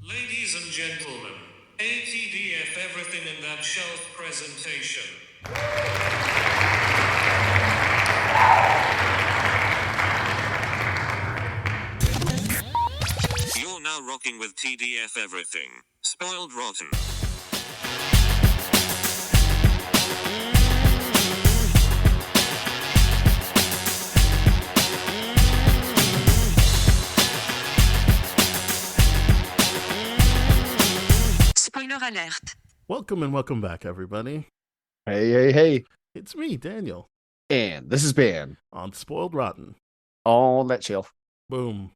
Ladies and gentlemen, ATDF everything in that shelf presentation. You're now rocking with TDF everything. Spoiled rotten. Spoiler alert. Welcome and welcome back, everybody. Hey. It's me, Daniel, And this is Ben on Spoiled Rotten. on that shelf. Boom.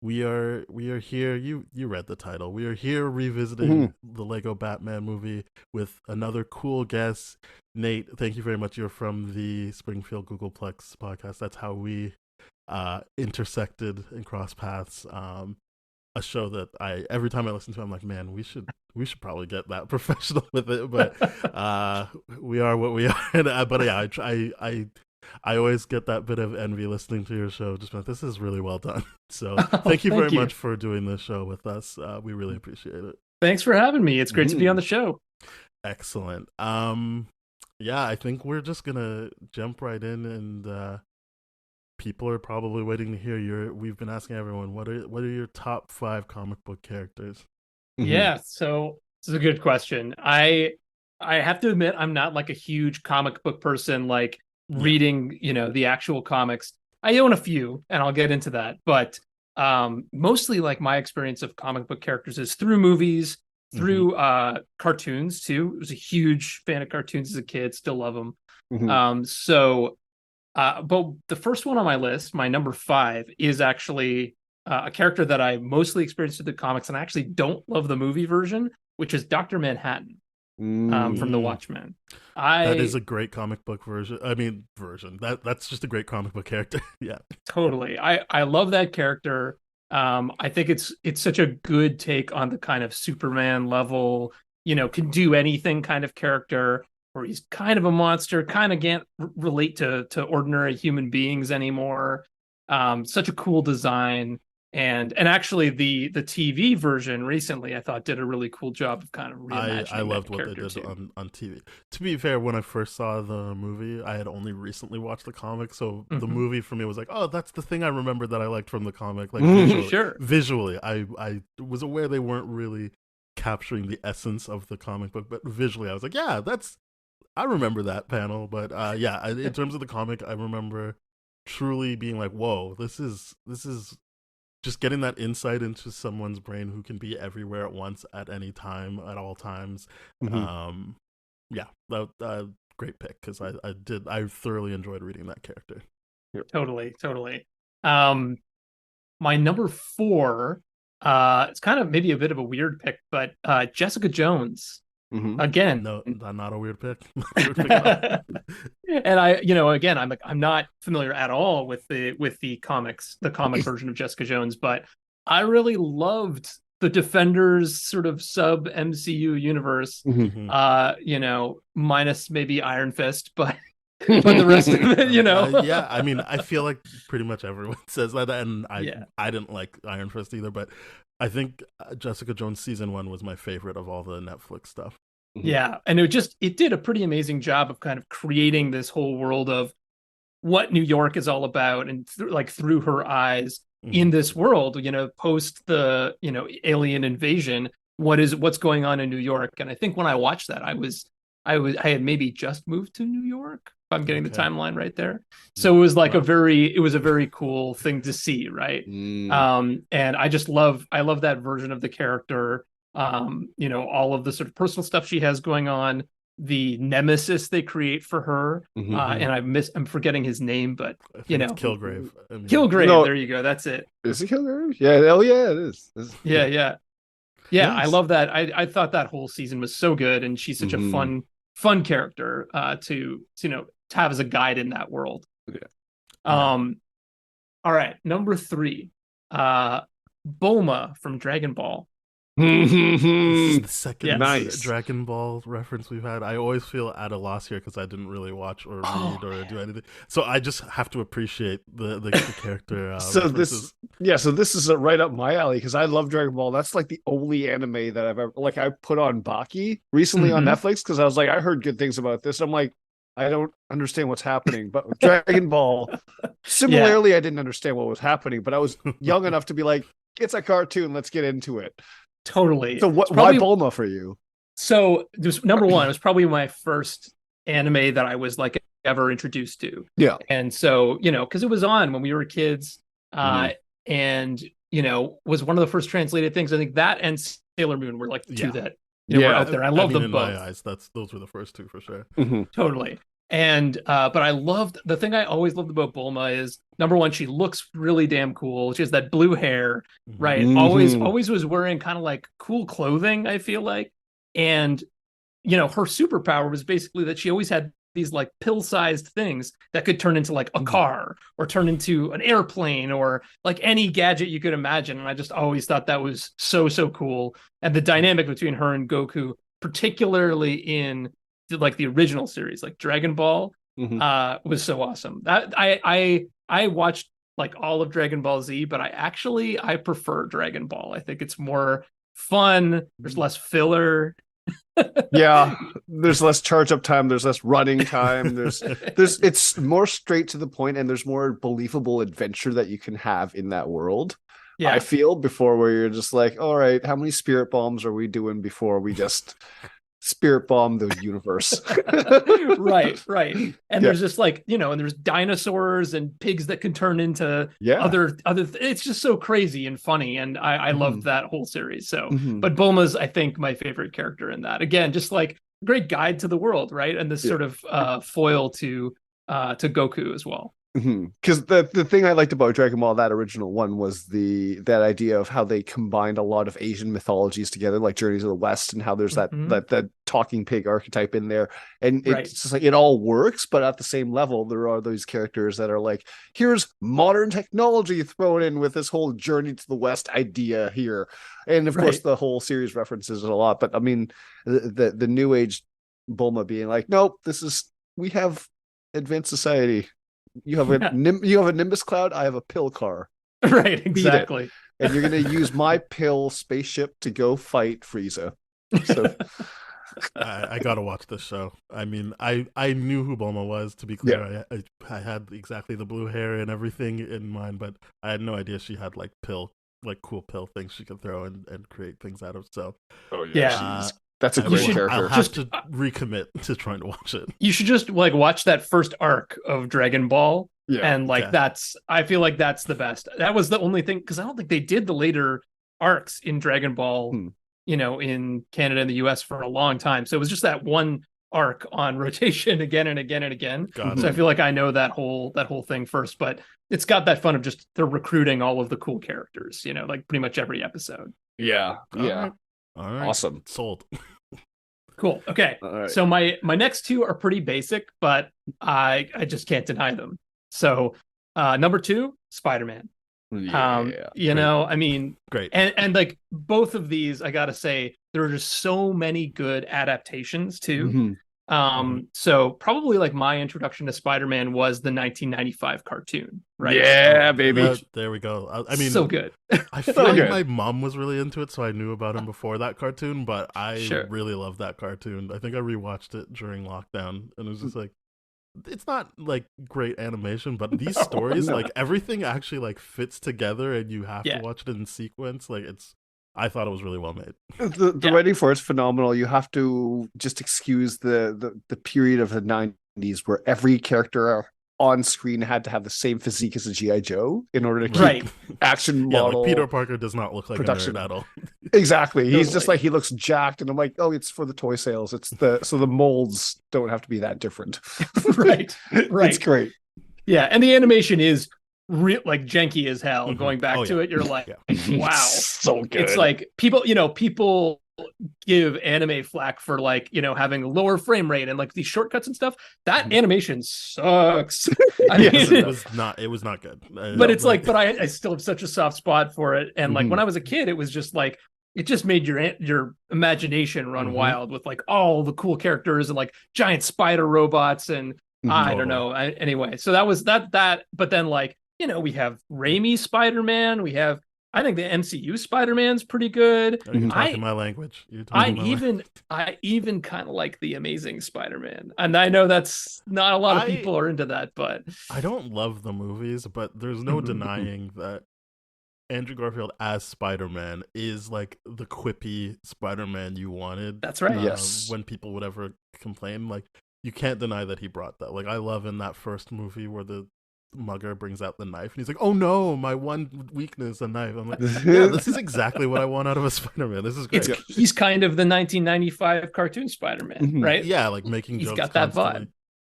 We are here. You read the title. We are here revisiting the Lego Batman movie with another cool guest. Nate, thank you very much. You're from the Springfield Googleplex podcast. That's how we intersected and crossed paths. A show that every time I listen to, I'm like, man, we should probably get that professional with it. But we are what we are. But yeah, I always get that bit of envy listening to your show. Just like, this is really well done. So thank you very much for doing this show with us. We really appreciate it. Thanks for having me. It's great to be on the show. Excellent. Yeah, I think we're just gonna jump right in, and people are probably waiting to hear we've been asking everyone, what are your top 5 comic book characters? Yeah, so this is a good question. I have to admit, I'm not like a huge comic book person, like reading, the actual comics. I own a few, and I'll get into that. But mostly, like, my experience of comic book characters is through movies, through cartoons too. I was a huge fan of cartoons as a kid, still love them. But the first one on my list, my number 5, is actually a character that I mostly experienced through the comics, and I actually don't love the movie version, which is Dr. Manhattan from The Watchmen. That is a great comic book version. That's just a great comic book character. Yeah, totally. I love that character. I think it's such a good take on the kind of Superman level, can do anything kind of character, where he's kind of a monster, kind of can't relate to ordinary human beings anymore. Such a cool design. And actually the TV version recently, I thought, did a really cool job of kind of reimagining. I loved what they did on TV. To be fair, when I first saw the movie, I had only recently watched the comic, so the movie for me was like, oh, that's the thing I remembered that I liked from the comic. Like visually, I was aware they weren't really capturing the essence of the comic book, but visually I was like, yeah, I remember that panel. But yeah, in terms of the comic, I remember truly being like, whoa, this is just getting that insight into someone's brain who can be everywhere at once, at any time, at all times. Yeah, that great pick, because I thoroughly enjoyed reading that character. Totally. My number 4, it's kind of maybe a bit of a weird pick, but Jessica Jones. Again, no, not a weird pick. And again, I'm not familiar at all with the comics, the comic version of Jessica Jones, but I really loved the Defenders sort of sub MCU universe. Minus maybe Iron Fist, but the rest of it, yeah, I mean, I feel like pretty much everyone says that, and I didn't like Iron Fist either, but I think Jessica Jones season 1 was my favorite of all the Netflix stuff. Yeah, and it did a pretty amazing job of kind of creating this whole world of what New York is all about, and through her eyes in this world, post the alien invasion, what's going on in New York. And I think when I watched that, I had maybe just moved to New York, if I'm getting the timeline right there. So it was like a very cool thing to see, right? And I love that version of the character. All of the sort of personal stuff she has going on, the nemesis they create for her, and I'm forgetting his name, but it's Kilgrave. Kilgrave, no, there you go, that's it. Is it Kilgrave? Yeah, hell yeah, it is. Yeah. Yes. I love that. I thought that whole season was so good, and she's such a fun character to have as a guide in that world. All right, number 3, Bulma from Dragon Ball. This is the second Yes. Dragon Ball reference we've had. I always feel at a loss here because I didn't really watch or read or do anything. So I just have to appreciate the character. So references. this is right up my alley because I love Dragon Ball. That's like the only anime that I've ever like. I put on Baki recently on Netflix because I was like, I heard good things about this. I'm like, I don't understand what's happening, but with Dragon Ball, similarly, I didn't understand what was happening, but I was young enough to be like, it's a cartoon, let's get into it. Totally. So why Bulma for you? So there's number one, it was probably my first anime that I was like ever introduced to. Yeah. And so, because it was on when we were kids, and was one of the first translated things. I think that and Sailor Moon were like the two that were out there. I love them both. In my eyes, those were the first two for sure. Totally. And but I loved the thing I always loved about Bulma is number one, she looks really damn cool. She has that blue hair, right? Always was wearing kind of like cool clothing, I feel like. And her superpower was basically that she always had these like pill-sized things that could turn into like a car or turn into an airplane or like any gadget you could imagine. And I just always thought that was so cool. And the dynamic between her and Goku, particularly in like the original series, like Dragon Ball, was so awesome. That I watched like all of Dragon Ball Z, but I prefer Dragon Ball. I think it's more fun. There's less filler. There's less charge up time, there's less running time, there's it's more straight to the point, and there's more believable adventure that you can have in that world. I feel before where you're just like, all right, how many spirit bombs are we doing before we just spirit bomb the universe? right. And there's just like, and there's dinosaurs and pigs that can turn into other it's just so crazy and funny, and I loved that whole series. So but Bulma's I think my favorite character in that. Again, just like a great guide to the world, right? And this sort of foil to Goku as well. Because the thing I liked about Dragon Ball, that original one, was that idea of how they combined a lot of Asian mythologies together, like Journeys of the West, and how there's that talking pig archetype in there, and it's just like it all works, but at the same level, there are those characters that are like, here's modern technology thrown in with this whole Journey to the West idea here, and of course the whole series references it a lot. But I mean, the new age Bulma being like, nope, we have advanced society. You have a Nimbus cloud. I have a pill car. Right, exactly. And you're going to use my pill spaceship to go fight Frieza. So I got to watch this show. I mean, I knew who Bulma was, to be clear. I had exactly the blue hair and everything in mind, but I had no idea she had like cool pill things she could throw and create things out of. So that's a great character. I'll have to recommit to trying to watch it. You should just like watch that first arc of Dragon Ball. And like I feel like that's the best. That was the only thing, because I don't think they did the later arcs in Dragon Ball, in Canada and the US for a long time. So it was just that one arc on rotation again and again and again. So I feel like I know that whole thing first, but it's got that fun of just they're recruiting all of the cool characters, like pretty much every episode. All right. Awesome. Sold. Cool. Okay. Right. So my next two are pretty basic, but I just can't deny them. So number 2, Spider-Man. I mean, great. And like both of these, I gotta say, there are just so many good adaptations too. So probably like my introduction to Spider-Man was the 1995 cartoon, right? Yeah, baby. There we go. I mean, so good. I feel like my mom was really into it, so I knew about him before that cartoon, but I really loved that cartoon. I think I rewatched it during lockdown, and it was just like, it's not like great animation, but these stories, like everything actually like fits together, and you have to watch it in sequence. Like I thought it was really well made. The writing for it's phenomenal. You have to just excuse the period of the 90s where every character on screen had to have the same physique as a G.I. Joe in order to keep action model. Like Peter Parker does not look like production. A nerd at all. Exactly. He's just like, he looks jacked, and I'm like, oh, it's for the toy sales. So the molds don't have to be that different. Right. It's great. Yeah, and the animation is like janky as hell. Going back to it, you're like, wow, so good. It's like people give anime flack for like having a lower frame rate and like these shortcuts and stuff. That animation sucks. It was not good. But it's like, but I still have such a soft spot for it. And like when I was a kid, it was just like it just made your imagination run wild with like all the cool characters and like giant spider robots and I don't know. Anyway, so that was that. But then like, you know, we have Raimi Spider-Man. We have, I think the MCU Spider-Man's pretty good. You're talking my language. I even kind of like the Amazing Spider-Man, and I know that's not a lot of people are into that, but I don't love the movies, but there's no denying that Andrew Garfield as Spider-Man is like the quippy Spider-Man you wanted. That's right. Yes. When people would ever complain, like, you can't deny that he brought that. Like, I love in that first movie where the mugger brings out the knife and he's like, oh no, my one weakness, a knife. I'm like, yeah, this is exactly what I want out of a Spider-Man. This is great. He's kind of the 1995 cartoon Spider-Man, right? Yeah, like making he's jokes got that constantly.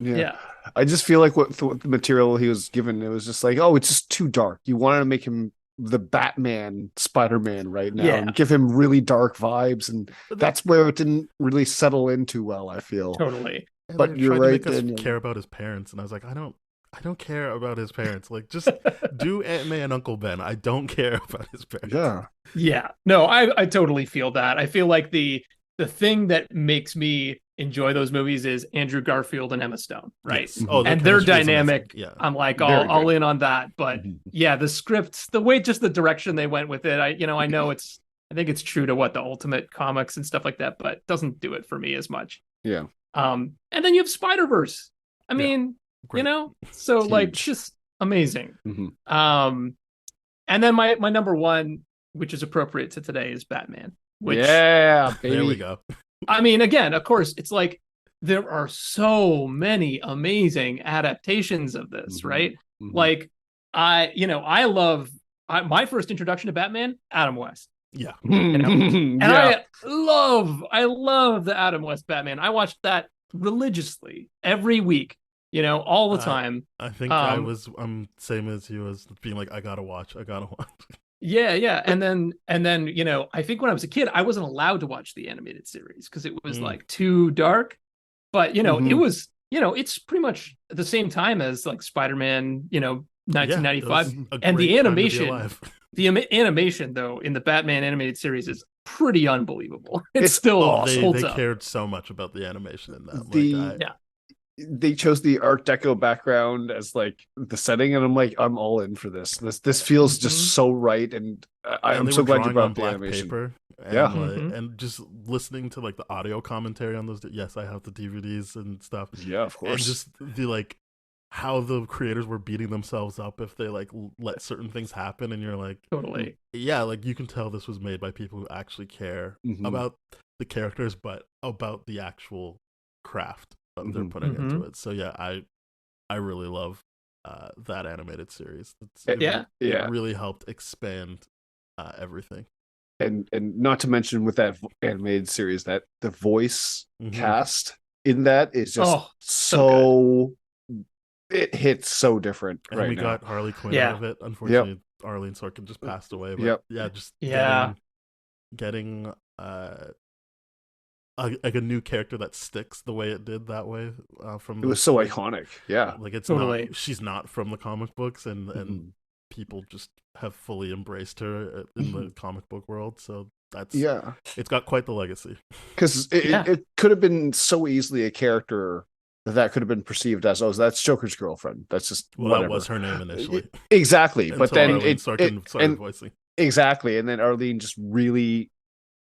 vibe. Yeah. I just feel like what the material he was given, it was just like, oh, it's just too dark. You wanted to make him the Batman Spider-Man right now and give him really dark vibes, and that's where it didn't really settle in too well, I feel. Totally. And but you're right, to make us care about his parents, and I was like, I don't care about his parents. Like, just do Aunt May and Uncle Ben. I don't care about his parents. Yeah. No, I totally feel that. I feel like the thing that makes me enjoy those movies is Andrew Garfield and Emma Stone, right? Yes. Oh, and their dynamic. Yeah. I'm like all in on that. But yeah, the script, the way, just the direction they went with it. I know I think it's true to what the Ultimate Comics and stuff like that, but it doesn't do it for me as much. Yeah. And then you have Spider-Verse. I mean, great. you know, so Huge. like just amazing. And then my number one, which is appropriate to today, is Batman. Which, baby. There we go. I mean, again, of course, it's like there are so many amazing adaptations of this, right? Like I love my first introduction to Batman, Adam West. Yeah. You know? And I love the Adam West Batman. I watched that religiously every week, you know, all the time. I think I'm same as you, as being like, I gotta watch. Yeah. And then, you know, I think when I was a kid, I wasn't allowed to watch the animated series because it was like too dark. But, you know, it was, you know, it's pretty much the same time as like Spider-Man, you know, 1995. And the animation, though, in the Batman animated series is pretty unbelievable. It's still awesome. They cared so much about the animation in that. They chose the Art Deco background as like the setting, and I'm like, I'm all in for this. This feels just so right, and I'm so glad you brought the animation. Paper and just listening to like the audio commentary on those. Yes, I have the DVDs and stuff. Yeah, of course. And just the like how the creators were beating themselves up if they like let certain things happen, and you're like, totally. Yeah, like you can tell this was made by people who actually care about the characters, but about the actual craft they're putting into it. So yeah, I really love that animated series. It really helped expand everything. And not to mention with that good series, that the voice cast in that is just so it hits so different. And right we now. got Harley Quinn out of it. Unfortunately, Arlene Sorkin just passed away. But getting like a new character that sticks the way it did that way from it was so iconic. Like it's not, she's not from the comic books, and people just have fully embraced her in the comic book world. So that's it's got quite the legacy, because it could have been so easily a character that could have been perceived as, that's Joker's girlfriend. That's just that was her name initially. Exactly. But then Arlene Sorkin started voicing. Exactly. And then Arlene just really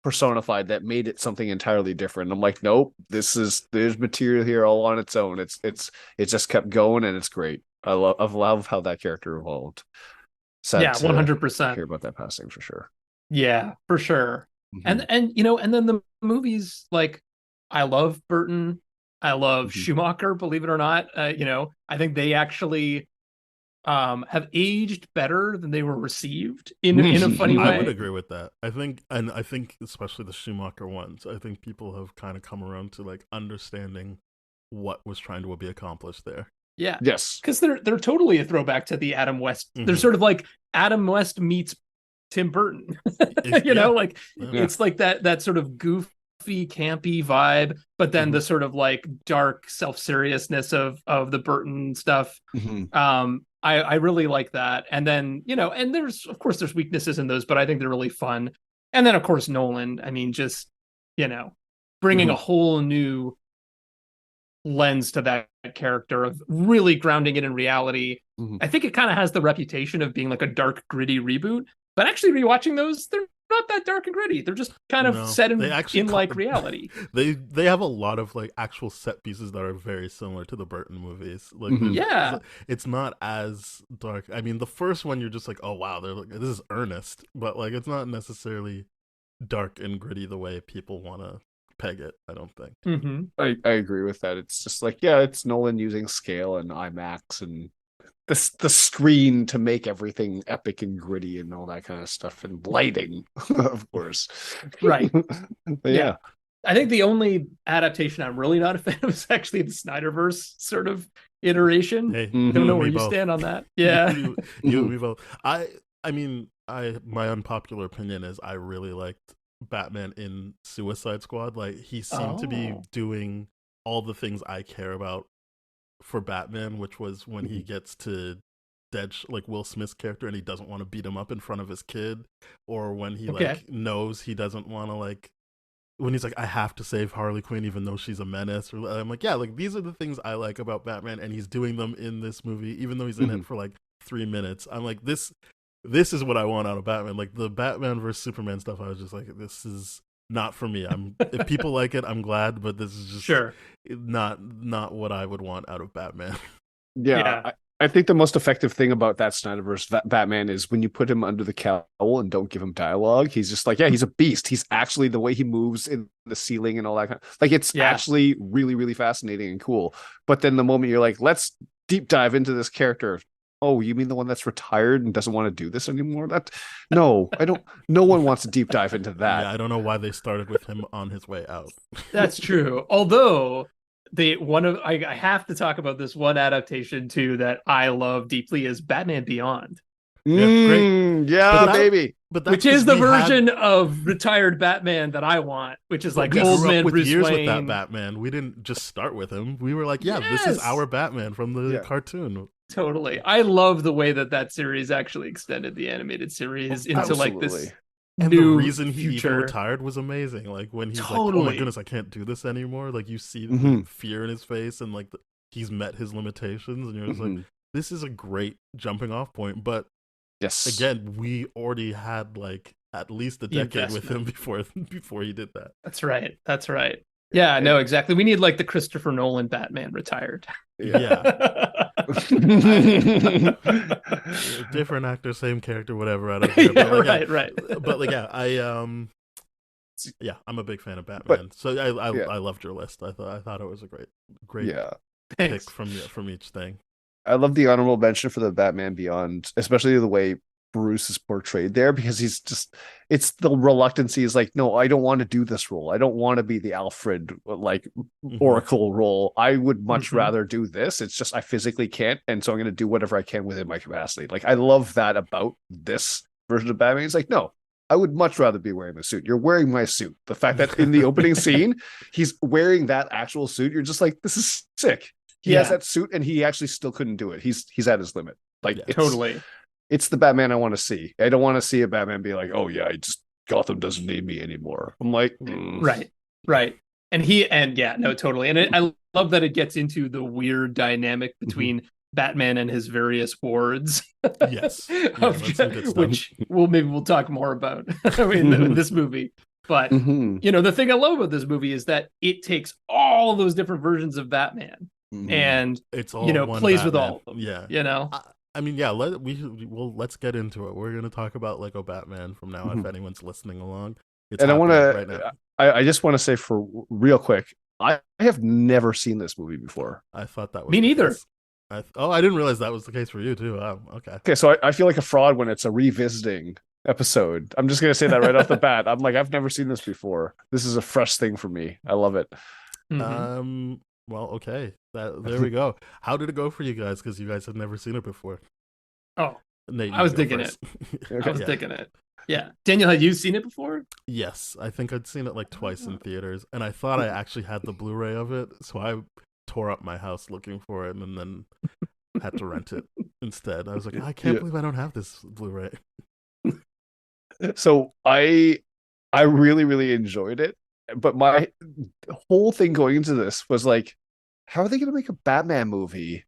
personified that, made it something entirely different. I'm like, nope, there's material here all on its own. It just kept going, and it's great. I love how that character evolved. Sad 100%. Hear about that passing for sure. Yeah, for sure. And you know, and then the movies, like, I love Burton, I love Schumacher, believe it or not. You know, I think they actually have aged better than they were received in a funny way. I would agree with that. I think especially the Schumacher ones, I think people have kind of come around to like understanding what was trying to be accomplished there. Yeah. Yes. Because they're totally a throwback to the Adam West. They're sort of like Adam West meets Tim Burton. You know, like it's like that sort of goofy, campy vibe, but then the sort of like dark self-seriousness of the Burton stuff. I really like that. And then, you know, and there's weaknesses in those, but I think they're really fun. And then of course Nolan, I mean, just, bringing a whole new lens to that character of really grounding it in reality. I think it kind of has the reputation of being like a dark, gritty reboot, but actually rewatching those, they're not that dark and gritty. They're just kind of set in like reality. They have a lot of like actual set pieces that are very similar to the Burton movies. Like it's not as dark. I mean, the first one you're just like, oh wow, they're like, this is earnest, but like it's not necessarily dark and gritty the way people want to peg it, I don't think. I agree with that. It's just like, yeah, it's Nolan using scale and IMAX and the screen to make everything epic and gritty and all that kind of stuff, and lighting, of course. Right. Yeah. I think the only adaptation I'm really not a fan of is actually the Snyderverse sort of iteration. Hey, I don't know where you stand on that. Yeah. you and me both. I mean, my unpopular opinion is I really liked Batman in Suicide Squad. Like, he seemed to be doing all the things I care about for Batman, which was when he gets to like Will Smith's character and he doesn't want to beat him up in front of his kid, or when he like knows he doesn't want to, like when he's like, I have to save Harley Quinn even though she's a menace. Or I'm like, yeah, like these are the things I like about Batman, and he's doing them in this movie even though he's in it for like 3 minutes. I'm like, this is what I want out of Batman. Like the Batman versus Superman stuff, I was just like, this is not for me. If people like it, I'm glad, but this is just not what I would want out of Batman. Yeah. I think the most effective thing about that Snyderverse Batman is when you put him under the cowl and don't give him dialogue. He's just like, he's a beast. He's actually, the way he moves in the ceiling and all that kind of, like, it's actually really, really fascinating and cool. But then the moment you're like, let's deep dive into this character. Oh, you mean the one that's retired and doesn't want to do this anymore? No one wants to deep dive into that. Yeah, I don't know why they started with him on his way out. That's true. Although I have to talk about this one adaptation too that I love deeply is Batman Beyond. Great. Yeah, baby. But which is the version of retired Batman that I want, which is like old man Bruce years Wayne. With that Batman, we didn't just start with him. We were like, this is our Batman from the cartoon. Totally. I love the way that series actually extended the animated series into like this and new the reason he future. even retired was amazing. Like when he's like, oh my goodness, I can't do this anymore. Like you see the fear in his face and like he's met his limitations, and you're just like, this is a great jumping off point. But again, we already had like at least a decade with him before he did that. That's right. Yeah, no, exactly. We need like the Christopher Nolan Batman retired. Yeah. Different actor, same character, whatever. I don't care. Right. But like, I'm a big fan of Batman. So I loved your list. I thought it was a great pick from each thing. I love the honorable mention for the Batman Beyond, especially the way Bruce is portrayed there, because it's the reluctancy is like, no, I don't want to do this role. I don't want to be the Alfred like Oracle role. I would much rather do this. It's just I physically can't, and so I'm going to do whatever I can within my capacity. Like, I love that about this version of Batman. It's like, no, I would much rather be wearing the suit. You're wearing my suit. The fact that in the opening scene he's wearing that actual suit, you're just like, this is sick. He has that suit and he actually still couldn't do it. He's at his limit. Like, totally. It's the Batman I want to see. I don't want to see a Batman be like, oh yeah, Gotham doesn't need me anymore. I'm like, right. And totally. And I love that it gets into the weird dynamic between Batman and his various wards. Yes. Which we'll talk more about in this movie. But the thing I love about this movie is that it takes all those different versions of Batman and it's all plays Batman. with all of them. Yeah. I mean, let's get into it. We're going to talk about Lego Batman from now on, if anyone's listening along. And I want to, I just want to say for real quick, I have never seen this movie before. I thought that was me neither. I didn't realize that was the case for you too. Oh, okay. Okay, so I feel like a fraud when it's a revisiting episode. I'm just going to say that right off the bat. I'm like, I've never seen this before. This is a fresh thing for me. I love it. Well, okay. There we go. How did it go for you guys? Because you guys had never seen it before. Oh, Nate, I was digging it. I was digging it. Yeah. Daniel, had you seen it before? Yes. I think I'd seen it like twice in theaters. And I thought I actually had the Blu-ray of it. So I tore up my house looking for it and then had to rent it instead. I was like, I can't believe I don't have this Blu-ray. So I I really, really enjoyed it. But my whole thing going into this was like, how are they going to make a Batman movie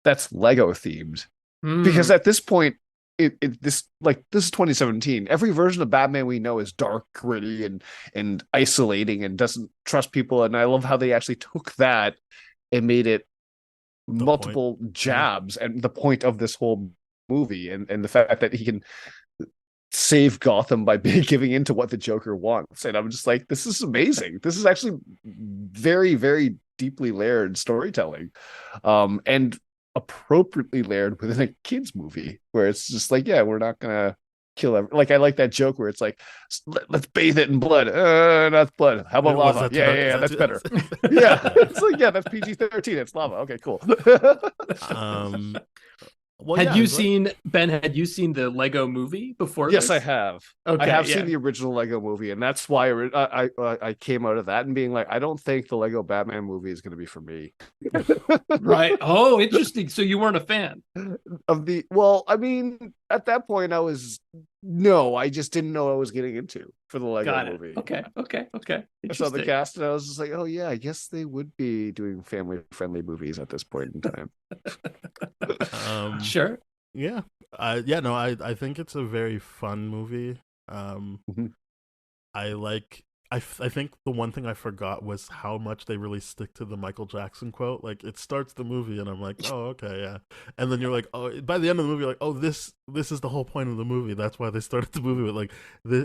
that's Lego themed? Because at this point, this is 2017. Every version of Batman we know is dark, gritty, and isolating, and doesn't trust people. And I love how they actually took that and made it multiple jabs and the point of this whole movie, and the fact that he can save Gotham by giving into what the Joker wants. And I'm just like, this is amazing. This is actually very, very deeply layered storytelling, and appropriately layered within a kids movie, where it's just like, yeah, we're not gonna kill like, I like that joke where it's like, let's bathe it in blood. Not blood, how about lava? Yeah, that's better. Yeah, it's like, yeah, that's PG-13, it's lava. Okay, cool. Had you seen the Lego movie before? Yes, this? I have. Okay, I have seen the original Lego movie, and that's why I came out of that and being like, I don't think the Lego Batman movie is going to be for me. Right. Oh, interesting. So you weren't a fan of the? Well, I mean, at that point, I just didn't know what I was getting into for the Lego movie. Okay. I saw the cast and I was just like, oh yeah, I guess they would be doing family-friendly movies at this point in time. Sure. Yeah. I think it's a very fun movie. I think the one thing I forgot was how much they really stick to the Michael Jackson quote. Like, it starts the movie and I'm like, oh, okay, yeah. And then you're like, oh, by the end of the movie, you're like, oh, this is the whole point of the movie. That's why they started the movie with, like,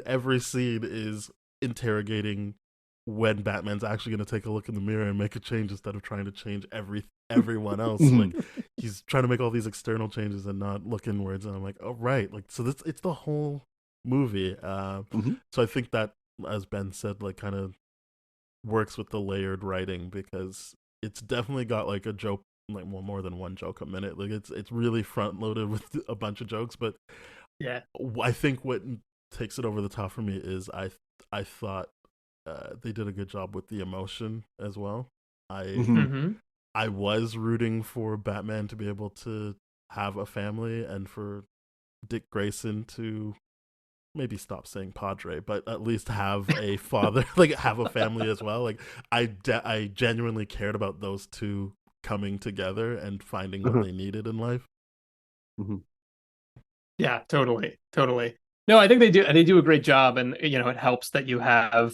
every scene is interrogating when Batman's actually going to take a look in the mirror and make a change instead of trying to change everyone else. Like, he's trying to make all these external changes and not look inwards. And I'm like, oh, right. Like, so it's the whole movie. So I think that, as Ben said, like, kind of works with the layered writing, because it's definitely got like a joke, like, well, more than one joke a minute. Like, it's really front loaded with a bunch of jokes. But yeah, I think what takes it over the top for me is I thought they did a good job with the emotion as well. I was rooting for Batman to be able to have a family, and for Dick Grayson to maybe stop saying padre, but at least have a father, like, have a family as well. Like, I genuinely cared about those two coming together and finding what they needed in life. Yeah, totally. No, I think they do a great job, and it helps that you have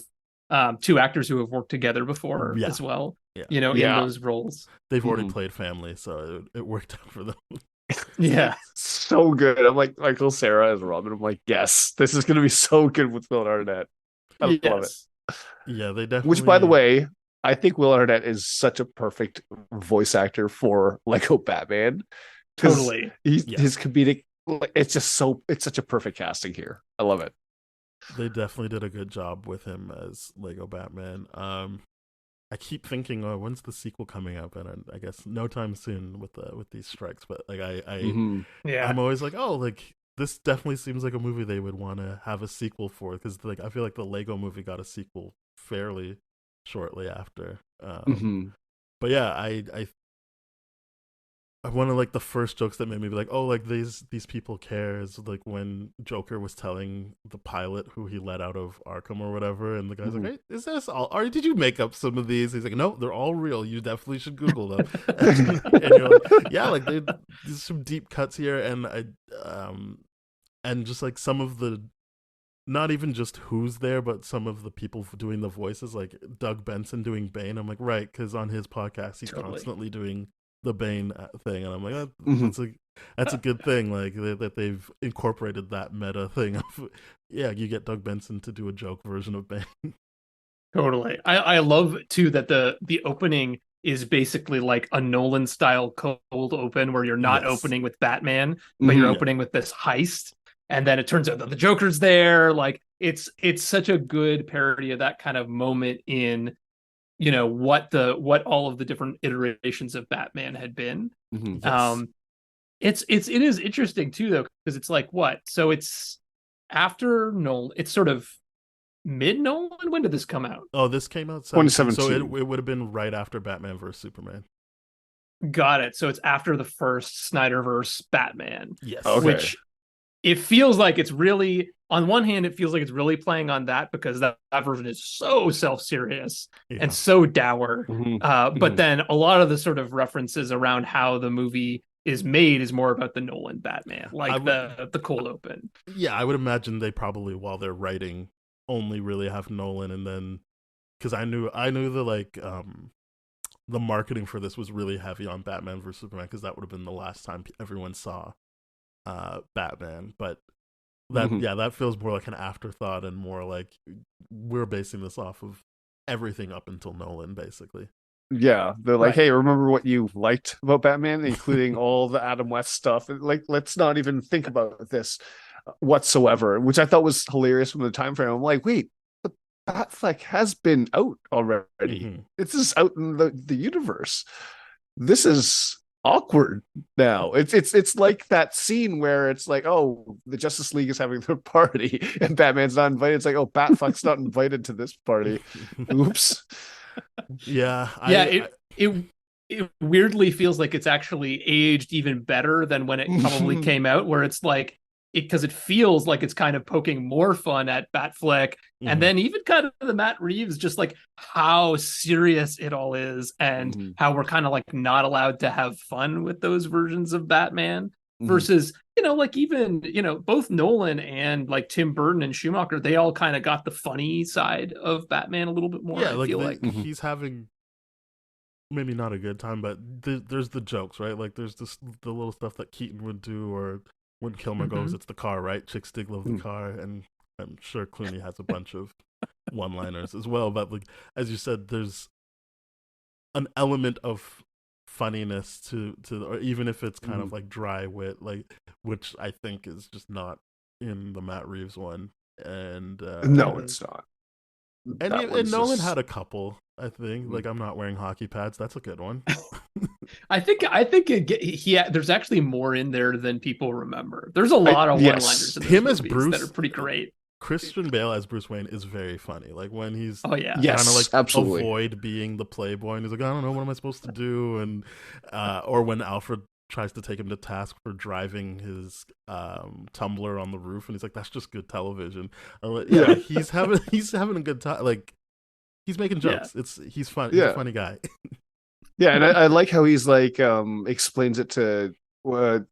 two actors who have worked together before as well. In those roles. They've already played family, so it worked out for them. Yeah, so good. I'm like, Michael Cera as Robin. I'm like, yes, this is going to be so good with Will Arnett. I love it. Yeah, they definitely. Which, by the way, I think Will Arnett is such a perfect voice actor for Lego Batman. Totally, his comedic. It's such a perfect casting here. I love it. They definitely did a good job with him as Lego Batman. I keep thinking, oh, when's the sequel coming up? And I guess no time soon with these strikes. But like, I'm always like, oh, like, this definitely seems like a movie they would want to have a sequel for, because like, I feel like the Lego movie got a sequel fairly shortly after. But yeah, I one of, like, the first jokes that made me be like, oh, like, these people care is like when Joker was telling the pilot who he let out of Arkham or whatever, and the guy's like, hey, is this all, or did you make up some of these? He's like, no, they're all real. You definitely should Google them. And you're like, yeah, like, there's some deep cuts here, and and just like some of the, not even just who's there, but some of the people doing the voices, like Doug Benson doing Bane. I'm like, right, because on his podcast he's constantly doing the Bane thing, and I'm like, that's a good thing, like, that they've incorporated that meta thing of, yeah, you get Doug Benson to do a joke version of Bane. Totally. I love too that the opening is basically like a Nolan style cold open, where you're not opening with Batman, but you're opening with this heist, and then it turns out that the Joker's there. Like, it's such a good parody of that kind of moment in what all of the different iterations of Batman had been. It is interesting too, though, because it's like, what? So it's after Nolan. It's sort of mid Nolan. When did this come out? Oh, this came out 2017. So it would have been right after Batman vs Superman. Got it. So it's after the first Snyderverse Batman. Yes. Okay. Which it feels like it's really on one hand, it feels like it's really playing on that because that version is so self-serious and so dour. But then a lot of the sort of references around how the movie is made is more about the Nolan Batman, like the cold open. Yeah, I would imagine they probably, while they're writing, only really have Nolan, and then because I knew the marketing for this was really heavy on Batman versus Superman, because that would have been the last time everyone saw Batman. But that feels more like an afterthought and more like we're basing this off of everything up until Nolan, basically. Yeah, they're like, hey, remember what you liked about Batman, including all the Adam West stuff. Like, let's not even think about this whatsoever, which I thought was hilarious from the time frame. I'm like, wait, the Batfleck has been out already. It's just out in the universe. This is awkward now. It's like that scene where it's like, oh, the Justice League is having their party and Batman's not invited. It's like, oh, Batfleck's not invited to this party. Oops. It weirdly feels like it's actually aged even better than when it probably came out, where it's like because it feels like it's kind of poking more fun at Batfleck, and then even kind of the Matt Reeves, just like how serious it all is, and how we're kind of like not allowed to have fun with those versions of Batman. Versus, like even, both Nolan and like Tim Burton and Schumacher, they all kind of got the funny side of Batman a little bit more. Yeah, I feel like he's having maybe not a good time, but there's the jokes, right? Like there's the little stuff that Keaton would do, or when Kilmer goes, it's the car, right? Chick stick love the car, and I'm sure Clooney has a bunch of one-liners as well. But like as you said, there's an element of funniness to or even if it's kind of like dry wit, like, which I think is just not in the Matt Reeves one. And no, it's not. And Nolan had a couple, I think. Like, I'm not wearing hockey pads. That's a good one. I think there's actually more in there than people remember. There's a lot of one-liners in him as Bruce that are pretty great. Christian Bale as Bruce Wayne is very funny. Like when he's kind of like absolutely avoid being the playboy, and he's like, I don't know, what am I supposed to do? And or when Alfred tries to take him to task for driving his tumbler on the roof, and he's like, that's just good television. He's having a good time. Like he's making jokes. He's fun. He's a funny guy. And I like how he's like explains it to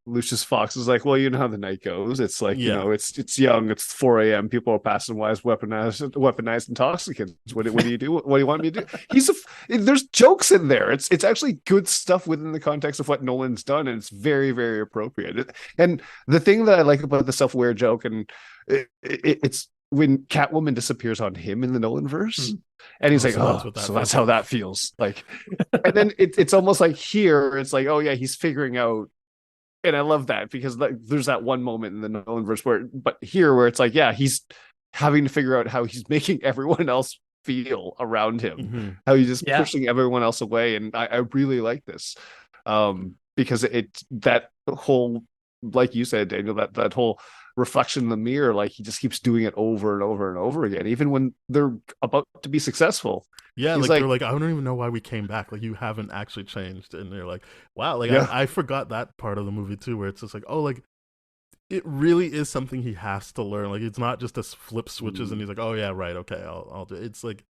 Lucius Fox is like, well, you know how the night goes. It's like, it's young, it's 4 a.m. People are passing by as weaponized intoxicants. What do you do? What do you want me to do? There's jokes in there. It's actually good stuff within the context of what Nolan's done, and it's very, very appropriate. And the thing that I like about the self-aware joke, and it's when Catwoman disappears on him in the Nolan verse, and he's like, so that's how that feels. Like, and then it's almost like here, it's like, oh yeah, he's figuring out. And I love that because there's that one moment in the Nolan verse where it's like, yeah, he's having to figure out how he's making everyone else feel around him, how he's just pushing everyone else away. And I really like this because that whole, like you said, Daniel, that whole reflection in the mirror, like he just keeps doing it over and over and over again, even when they're about to be successful. Yeah, like they're like, I don't even know why we came back. Like, you haven't actually changed. And they're like, wow. Like, I forgot that part of the movie too, where it's just like, oh, like it really is something he has to learn. Like, it's not just a flip switches and he's like, oh yeah, right, okay, I'll do it. It's like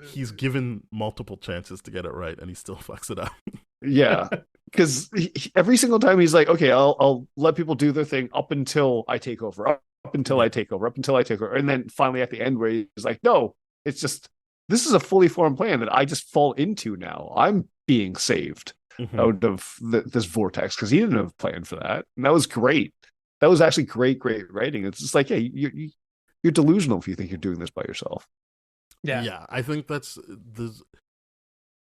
he's given multiple chances to get it right and he still fucks it up. Yeah, because every single time he's like, okay, I'll let people do their thing up until I take over, up until I take over, and then finally at the end where he's like, no, it's just, this is a fully formed plan that I just fall into now. I'm being saved out of this vortex because he didn't have a plan for that, and that was great. That was actually great writing. It's just like, yeah, you're delusional if you think you're doing this by yourself. Yeah, I think that's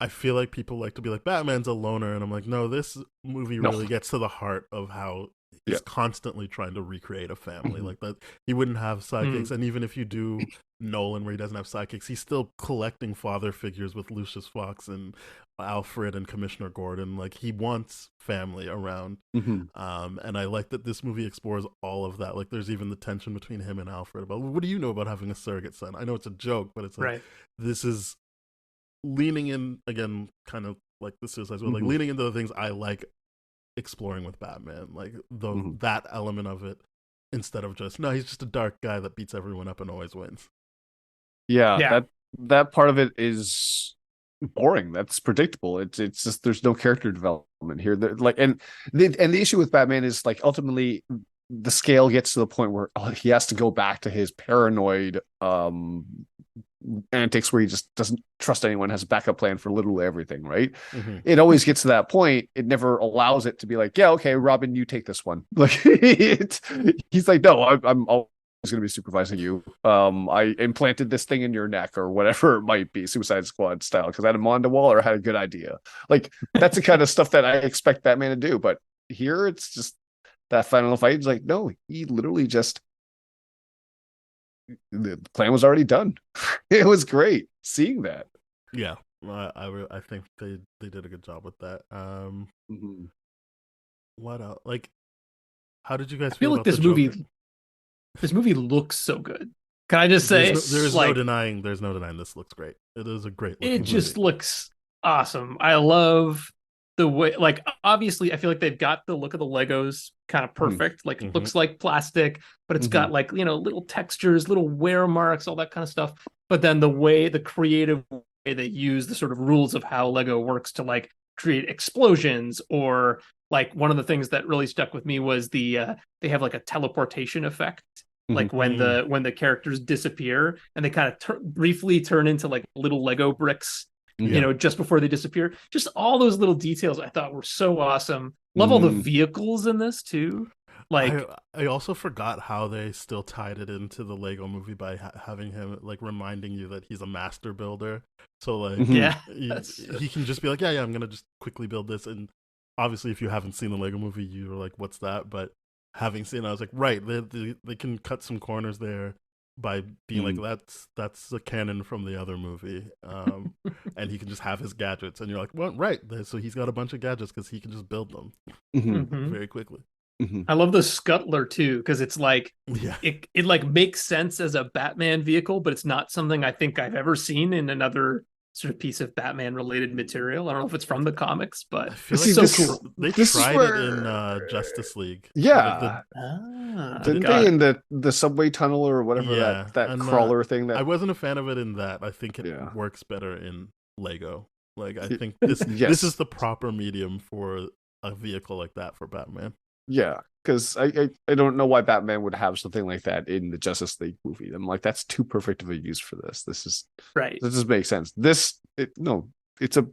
I feel like people like to be like, Batman's a loner, and I'm like, no, this movie really gets to the heart of how he's constantly trying to recreate a family. Like that, he wouldn't have sidekicks, and even if you do Nolan where he doesn't have sidekicks, he's still collecting father figures with Lucius Fox and Alfred and Commissioner Gordon. Like, he wants family around, and I like that this movie explores all of that. Like, there's even the tension between him and Alfred about, what do you know about having a surrogate son? I know it's a joke, but it's like, this is leaning in again, kind of like the Suicide Squad, like leaning into the things I like exploring with Batman, like that element of it. instead of just, no, he's just a dark guy that beats everyone up and always wins. Yeah. That part of it is boring. That's predictable. It's just there's no character development here. Like, and the issue with Batman is like ultimately the scale gets to the point where he has to go back to his paranoid antics where he just doesn't trust anyone, has a backup plan for literally everything, right? It always gets to that point. It never allows it to be like, yeah, okay, Robin, you take this one. Like he's like, no, I'm always going to be supervising you. I implanted this thing in your neck or whatever it might be, Suicide Squad style, because Amanda Waller had a good idea. Like that's the kind of stuff that I expect Batman to do. But here it's just that final fight is like, no, he literally just, the plan was already done. It was great seeing that. Yeah, I think they did a good job with that. What else? Like, how did you guys feel like about this the movie? Joker? This movie looks so good. Can I just say, there's no denying this looks great. It is a great looking it just movie. looks awesome. I love the way, like, obviously I feel like they've got the look of the Legos kind of perfect. Like it looks like plastic, but it's got like, you know, little textures, little wear marks, all that kind of stuff. But then the creative way they use the sort of rules of how Lego works to like create explosions, or like one of the things that really stuck with me was they have like a teleportation effect. Like when the characters disappear and they kind of briefly turn into like little Lego bricks, you know, just before they disappear. Just all those little details I thought were so awesome. Love all the vehicles in this too. Like I also forgot how they still tied it into the Lego movie by having him like reminding you that he's a master builder. So like, he can just be like, yeah, I'm gonna just quickly build this. And obviously, if you haven't seen the Lego movie, you're like, what's that? But having seen it, I was like, right, they can cut some corners there by being like, that's a canon from the other movie, and he can just have his gadgets, and you're like, well, right, so he's got a bunch of gadgets because he can just build them very quickly. I love the Scuttler too, because it's like it like makes sense as a Batman vehicle, but it's not something I think I've ever seen in another sort of piece of Batman related material. I don't know if it's from the comics, but it's so cool. They tried it in Justice League. Yeah. Didn't they in the subway tunnel or whatever that crawler thing? That I wasn't a fan of it in that. I think it works better in Lego. Like I think this is the proper medium for a vehicle like that for Batman. Yeah, because I don't know why Batman would have something like that in the Justice League movie. I'm like, that's too perfect of a use for this. This is right. This doesn't make sense. It's a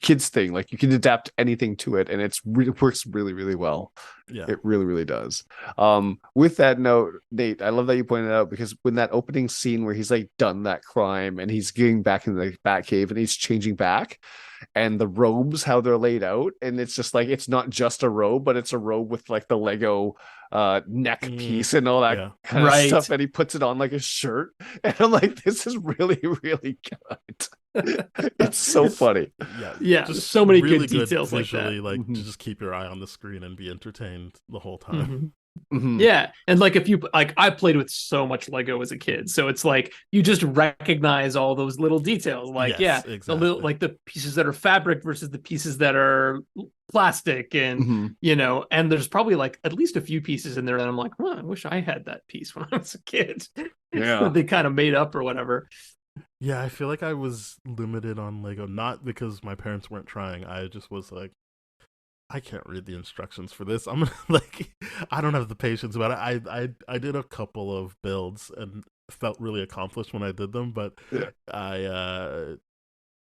kids thing. Like you can adapt anything to it, and it works really, really well. Yeah, it really, really does. With that note, Nate, I love that you pointed out, because when that opening scene where he's like done that crime and he's getting back in the Batcave and he's changing back, and the robes, how they're laid out, and it's just like, it's not just a robe, but it's a robe with like the Lego neck piece and all that kind of stuff, and he puts it on like a shirt, and I'm like, this is really, really good. It's so funny. Just so many really good details visually, like that. To just keep your eye on the screen and be entertained the whole time. Yeah, and like if you like, I played with so much Lego as a kid, so it's like you just recognize all those little details, like exactly. The little, like the pieces that are fabric versus the pieces that are plastic, and you know, and there's probably like at least a few pieces in there that I'm like, I wish I had that piece when I was a kid. Yeah, they kind of made up or whatever. Yeah, I feel like I was limited on Lego, not because my parents weren't trying. I just was like, I can't read the instructions for this. I'm like, I don't have the patience about it. I did a couple of builds and felt really accomplished when I did them, but the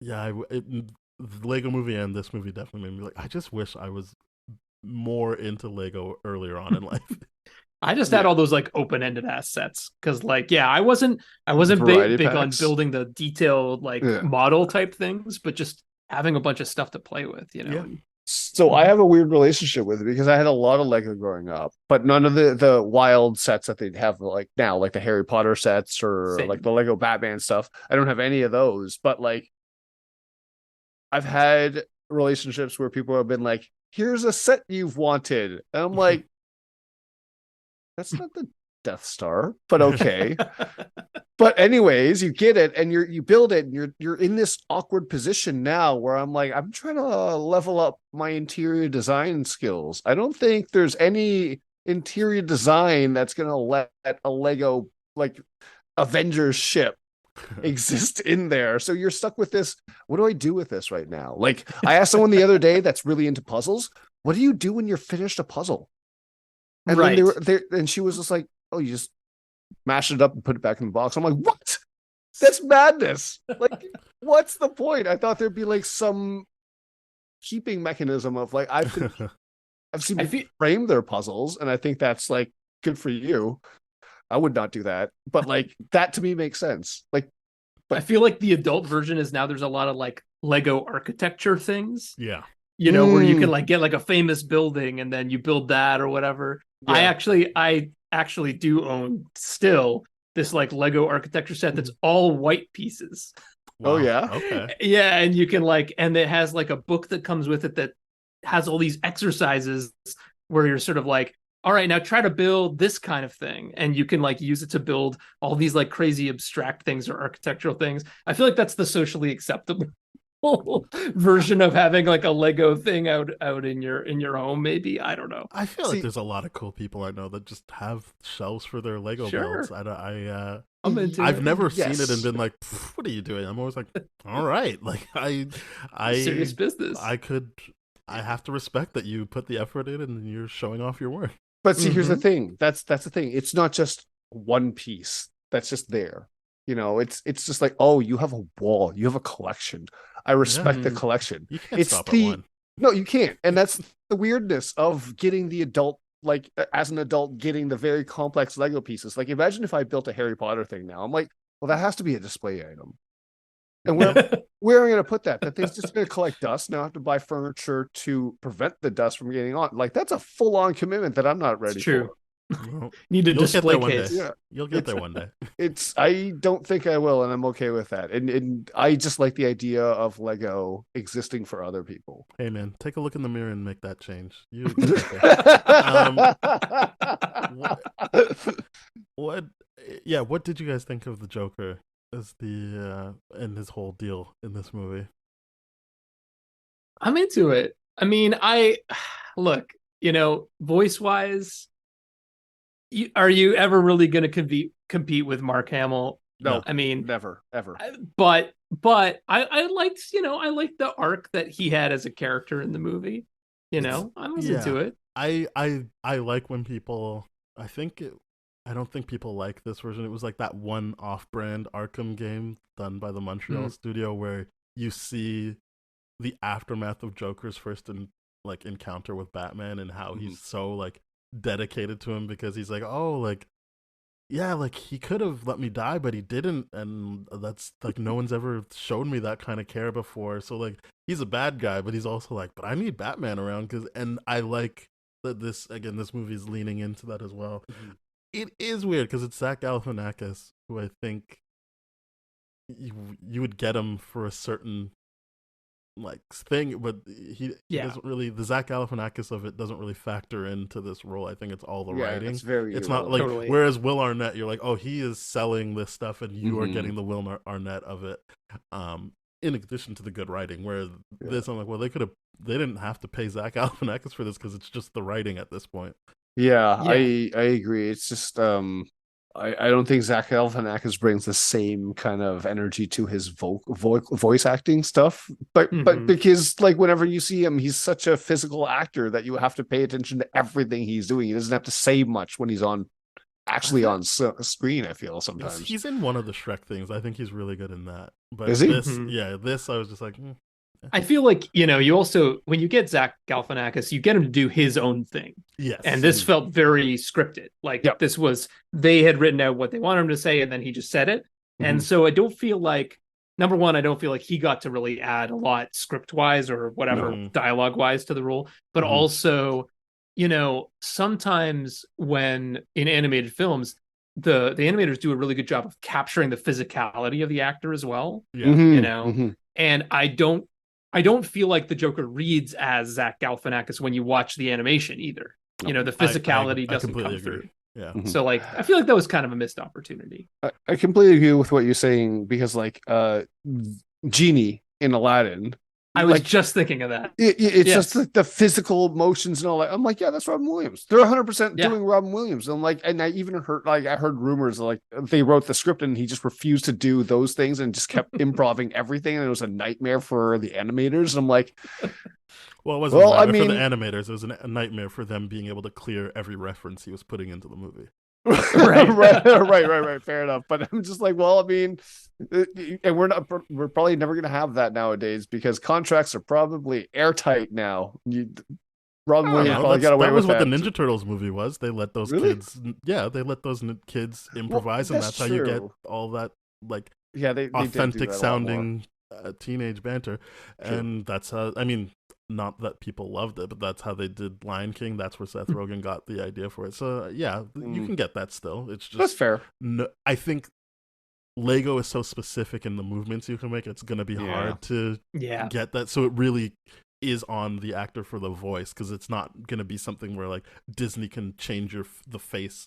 Lego movie and this movie definitely made me like, I just wish I was more into Lego earlier on in life. I just had all those like open-ended ass sets because like, I wasn't big on building the detailed like model type things, but just having a bunch of stuff to play with, you know. Yeah. So I have a weird relationship with it because I had a lot of Lego growing up, but none of the wild sets that they'd have like now, like the Harry Potter sets or like the Lego Batman stuff. I don't have any of those, but like I've had relationships where people have been like, here's a set you've wanted. And I'm like, that's not the Death Star, but okay. But anyways, you get it and you build it, and you're in this awkward position now where I'm like, I'm trying to level up my interior design skills. I don't think there's any interior design that's going to let a Lego like Avengers ship exist in there. So you're stuck with this. What do I do with this right now? Like, I asked someone the other day that's really into puzzles. What do you do when you're finished a puzzle? And right. then and she was just like, oh, you just mash it up and put it back in the box. I'm like, what? That's madness. Like, what's the point? I thought there'd be like some keeping mechanism of like, I've seen people frame their puzzles, and I think that's like good for you. I would not do that, but like that to me makes sense. Like, but I feel like the adult version is now there's a lot of like Lego architecture things. Yeah. You know, where you can like get like a famous building and then you build that or whatever. Yeah. I actually do own still this like Lego architecture set that's all white pieces. Wow. Oh yeah. Okay. Yeah, and you can like, and it has like a book that comes with it that has all these exercises where you're sort of like, all right, now try to build this kind of thing, and you can like use it to build all these like crazy abstract things or architectural things. I feel like that's the socially acceptable version of having like a Lego thing out in your home. Maybe, I don't know. I feel like there's a lot of cool people I know that just have shelves for their Lego builds. I've never seen it and been like, what are you doing? I'm always like, all right, like I serious business. I have to respect that you put the effort in and you're showing off your work. But see, here's the thing. That's the thing. It's not just one piece that's just there. You know, it's just like, oh, you have a wall, you have a collection. I respect the collection. You can't stop at one. No, you can't. And that's the weirdness of getting the adult, like as an adult, getting the very complex Lego pieces. Like, imagine if I built a Harry Potter thing now. I'm like, well, that has to be a display item. And where am I going to put that? That thing's just going to collect dust. Now I have to buy furniture to prevent the dust from getting on. Like, that's a full-on commitment that I'm not ready for. Well, need a display case. Yeah. You'll get there one day. I don't think I will, and I'm okay with that. And I just like the idea of Lego existing for other people. Hey man, take a look in the mirror and make that change. What did you guys think of the Joker as and his whole deal in this movie? I'm into it. I mean, look, you know, voice wise, are you ever really going to compete with Mark Hamill? No, I mean, never, ever. But I liked, you know, I liked the arc that he had as a character in the movie. You know, I was into it. I like when people. I don't think people like this version. It was like that one off-brand Arkham game done by the Montreal studio where you see the aftermath of Joker's first encounter with Batman and how he's so like dedicated to him because he's like, oh, like, yeah, like he could have let me die, but he didn't, and that's like no one's ever shown me that kind of care before. So like he's a bad guy, but he's also like, but I need Batman around and I like that this movie's leaning into that as well. It is weird because it's Zach Galifianakis, who I think you would get him for a certain like thing, but he doesn't really. The Zach Galifianakis of it doesn't really factor into this role. I think it's all the writing. It's not like whereas Will Arnett, you're like, oh, he is selling this stuff, and you are getting the Will Arnett of it. In addition to the good writing, where this, I'm like, well, they didn't have to pay Zach Galifianakis for this because it's just the writing at this point. Yeah, I agree. It's just I don't think Zach Galifianakis brings the same kind of energy to his voice acting stuff, but because like whenever you see him, he's such a physical actor that you have to pay attention to everything he's doing. He doesn't have to say much when he's on screen. I feel sometimes he's in one of the Shrek things. I think he's really good in that. But is he? This I was just like. I feel like, you know, you also, when you get Zach Galifianakis, you get him to do his own thing. Yes. And this felt very scripted. Like this was, they had written out what they wanted him to say and then he just said it. And so I don't feel like, number one, I don't feel like he got to really add a lot script wise or whatever dialogue wise to the role. But also, you know, sometimes when in animated films, the animators do a really good job of capturing the physicality of the actor as well. Yeah. You know, and I don't feel like the Joker reads as Zach Galifianakis when you watch the animation either. You know, the physicality doesn't come through. Yeah. So like, I feel like that was kind of a missed opportunity. I completely agree with what you're saying because like Genie in Aladdin, I was just thinking of that. It's just like the physical motions and all that. I'm like, yeah, that's Robin Williams. They're 100% doing Robin Williams. And I'm like, and I even heard, I heard rumors like they wrote the script and he just refused to do those things and just kept improving everything. And it was a nightmare for the animators. And I'm like, well, it wasn't a nightmare for the animators. It was a nightmare for them being able to clear every reference he was putting into the movie. right. Fair enough. But I'm just like, well, I mean, and we're probably never going to have that nowadays because contracts are probably airtight now. Robin Williams probably got away with that. That was what the Ninja Turtles movie was. They let those kids, they let those kids improvise, and that's how you get all that they authentic sounding teenage banter. True. And that's how, I mean, not that people loved it, but that's how they did Lion King. That's where Seth Rogen got the idea for it. So you can get that still. It's just that's fair. No, I think Lego is so specific in the movements you can make. It's going to be hard to get that. So it really is on the actor for the voice, because it's not going to be something where like Disney can change the face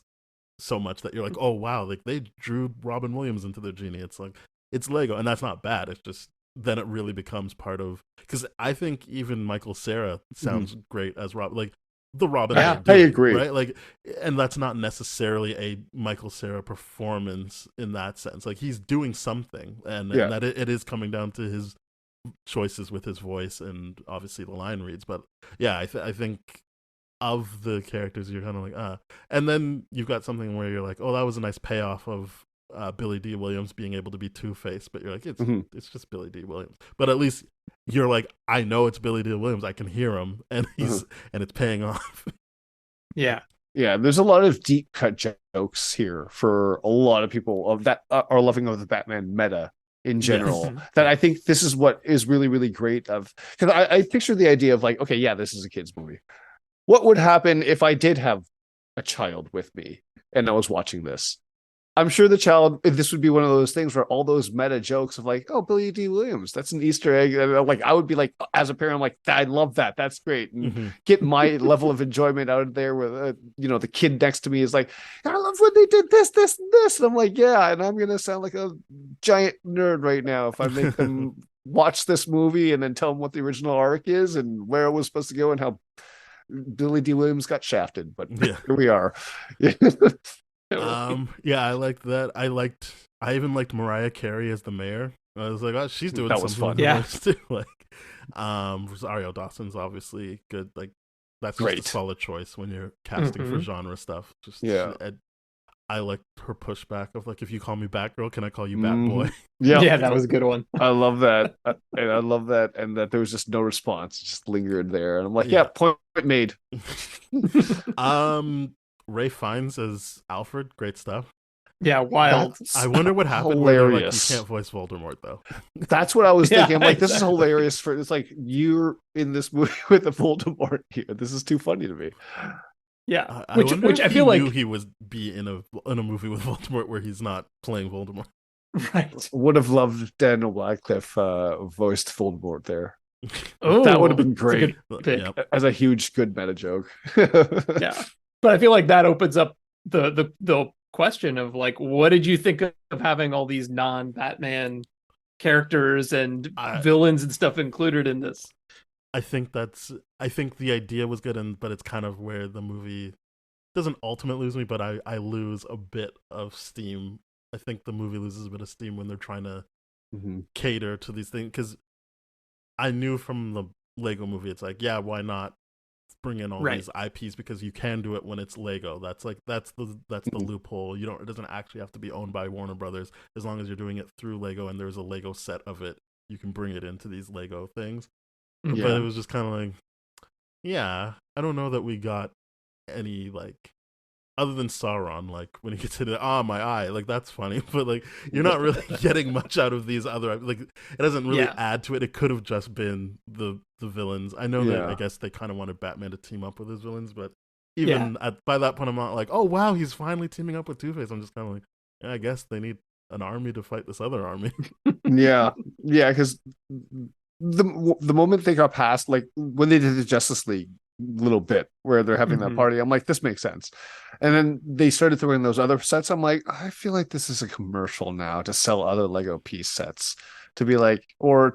so much that you're like, oh wow, like they drew Robin Williams into their genie. It's like, it's Lego, and that's not bad. It's just then it really becomes part of, because I think even Michael Cera sounds great as Robin, like the Robin. Yeah, I agree. Right, like, and that's not necessarily a Michael Cera performance in that sense. Like he's doing something, and that it is coming down to his choices with his voice and obviously the line reads. But yeah, I think of the characters, you're kind of like, and then you've got something where you're like, oh, that was a nice payoff of Billy D. Williams being able to be Two-Face, but you're like, it's just Billy D. Williams. But at least you're like, I know it's Billy D. Williams. I can hear him, and he's and it's paying off. Yeah. There's a lot of deep cut jokes here for a lot of people of that are loving of the Batman meta in general. That I think this is what is really, really great of, because I picture the idea of like, okay, yeah, this is a kid's movie. What would happen if I did have a child with me and I was watching this? I'm sure this would be one of those things where all those meta jokes of like, oh, Billy D. Williams, that's an Easter egg. And like, I would be like, as a parent, I'm like, I love that. That's great. And get my level of enjoyment out of there with, the kid next to me is like, I love when they did this, this, and this. And I'm like, yeah. And I'm going to sound like a giant nerd right now if I make them watch this movie and then tell them what the original arc is and where it was supposed to go and how Billy D. Williams got shafted. But here we are. I liked that. I even liked Mariah Carey as the mayor. I was like, oh, she's doing that was fun. Yeah. Too. Like, Rosario Dawson's obviously good. Like, that's just a solid choice when you're casting for genre stuff. I liked her pushback of like, if you call me Batgirl, can I call you Batboy? Yeah, that was a good one. I love that. And I love that. And that there was just no response, just lingered there. And I'm like, point made. Ray Fiennes as Alfred, great stuff. Yeah, wild. I wonder what happened. Hilarious. Like, you can't voice Voldemort though. That's what I was thinking. I'm like, this is hilarious. It's like you're in this movie with a Voldemort here. This is too funny to me. Yeah, which I feel like he would be in a movie with Voldemort where he's not playing Voldemort. Right. Would have loved Daniel Radcliffe voiced Voldemort there. Oh, that would have been great. As a huge good meta joke. Yeah. But I feel like that opens up the question of like, what did you think of having all these non-Batman characters and villains and stuff included in this? I think the idea was good, but it's kind of where the movie doesn't ultimately lose me, but I lose a bit of steam. I think the movie loses a bit of steam when they're trying to cater to these things, because I knew from the Lego movie, it's like, yeah, why not bring in all these IPs, because you can do it when it's Lego. That's the loophole. It doesn't actually have to be owned by Warner Brothers. As long as you're doing it through Lego and there's a Lego set of it, you can bring it into these Lego things. But it was just kind of like, I don't know that we got any, like, other than Sauron, like when he gets hit, my eye, like that's funny, but like you're not really getting much out of these other, like it doesn't really add to it. It could have just been the villains. I know that I guess they kind of wanted Batman to team up with his villains, but even by that point, I'm not like, oh wow, he's finally teaming up with Two-Face. I'm just kind of like, I guess they need an army to fight this other army. Because the moment they got past, like when they did the Justice League, little bit where they're having that party. I'm like, this makes sense. And then they started throwing those other sets. I'm like, I feel like this is a commercial now to sell other Lego piece sets. To be like, oh,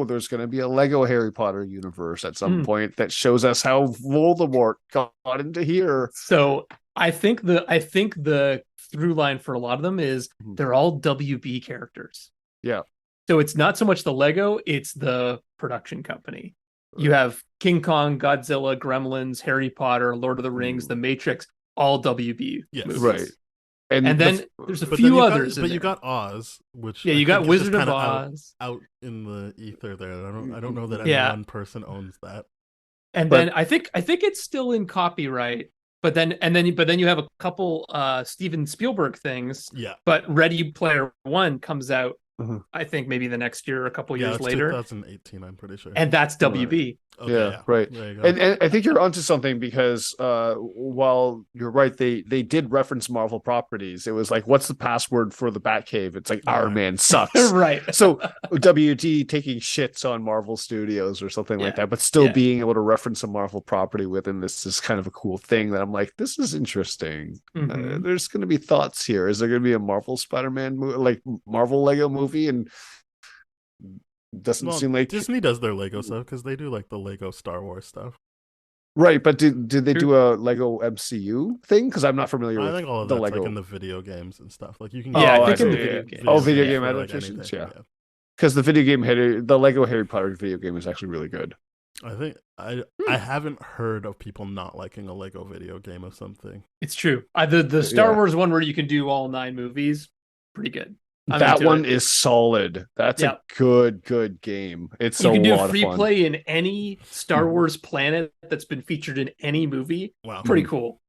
there's going to be a Lego Harry Potter universe at some point that shows us how Voldemort got into here. So I think the through line for a lot of them is they're all WB characters. Yeah. So it's not so much the Lego, it's the production company. You have King Kong, Godzilla, Gremlins, Harry Potter, Lord of the Rings, The Matrix, all WB movies. Right. And then there's a few others. But you got Oz, which you got Wizard of Oz out in the ether there. I don't know that any one person owns that. And then I think it's still in copyright. But then you have a couple Steven Spielberg things. Yeah. But Ready Player One comes out, I think maybe the next year, a couple years later. 2018, I'm pretty sure. And that's WB. Okay, yeah, right. And I think you're onto something because while you're right, they did reference Marvel properties. It was like, what's the password for the Batcave? It's like Iron Man sucks. Right. So WD taking shits on Marvel Studios or something like that, but still being able to reference a Marvel property within this is kind of a cool thing that I'm like, this is interesting. There's going to be thoughts here. Is there going to be a Marvel Spider-Man movie, like Marvel Lego movie? And doesn't seem like Disney does their Lego stuff because they do like the Lego Star Wars stuff, right? But did they do a Lego MCU thing? Because I'm not familiar with. I think all of the that's Lego like in the video games and stuff. Like you can. I think in the video games. Video game adaptations. Like because the video game the Lego Harry Potter video game is actually really good. I think I haven't heard of people not liking a Lego video game of something. It's true. The Star Wars one where you can do all 9 movies, pretty good. That one is solid. That's a good game. It's you can do lot free of fun. play in any Star Wars planet that's been featured in any movie. Wow, pretty cool.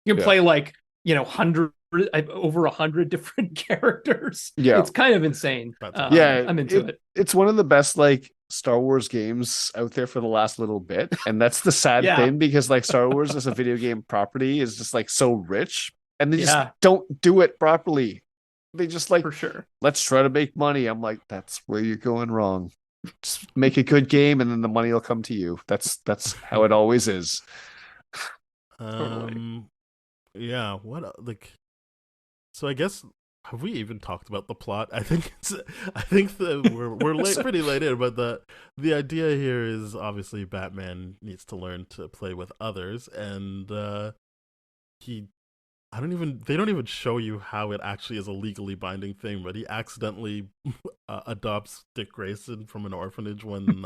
You can play like over 100 different characters. Yeah, it's kind of insane. I'm into it. It's one of the best like Star Wars games out there for the last little bit, and that's the sad thing because like Star Wars as a video game property is just like so rich, and they just don't do it properly. They just like, for sure, let's try to make money. I'm like, that's where you're going wrong. Just make a good game and then the money will come to you. That's how it always is. Yeah, so I guess, have we even talked about the plot? I think that we're pretty late in, but the idea here is obviously Batman needs to learn to play with others, and they don't even show you how it actually is a legally binding thing, but he accidentally adopts Dick Grayson from an orphanage when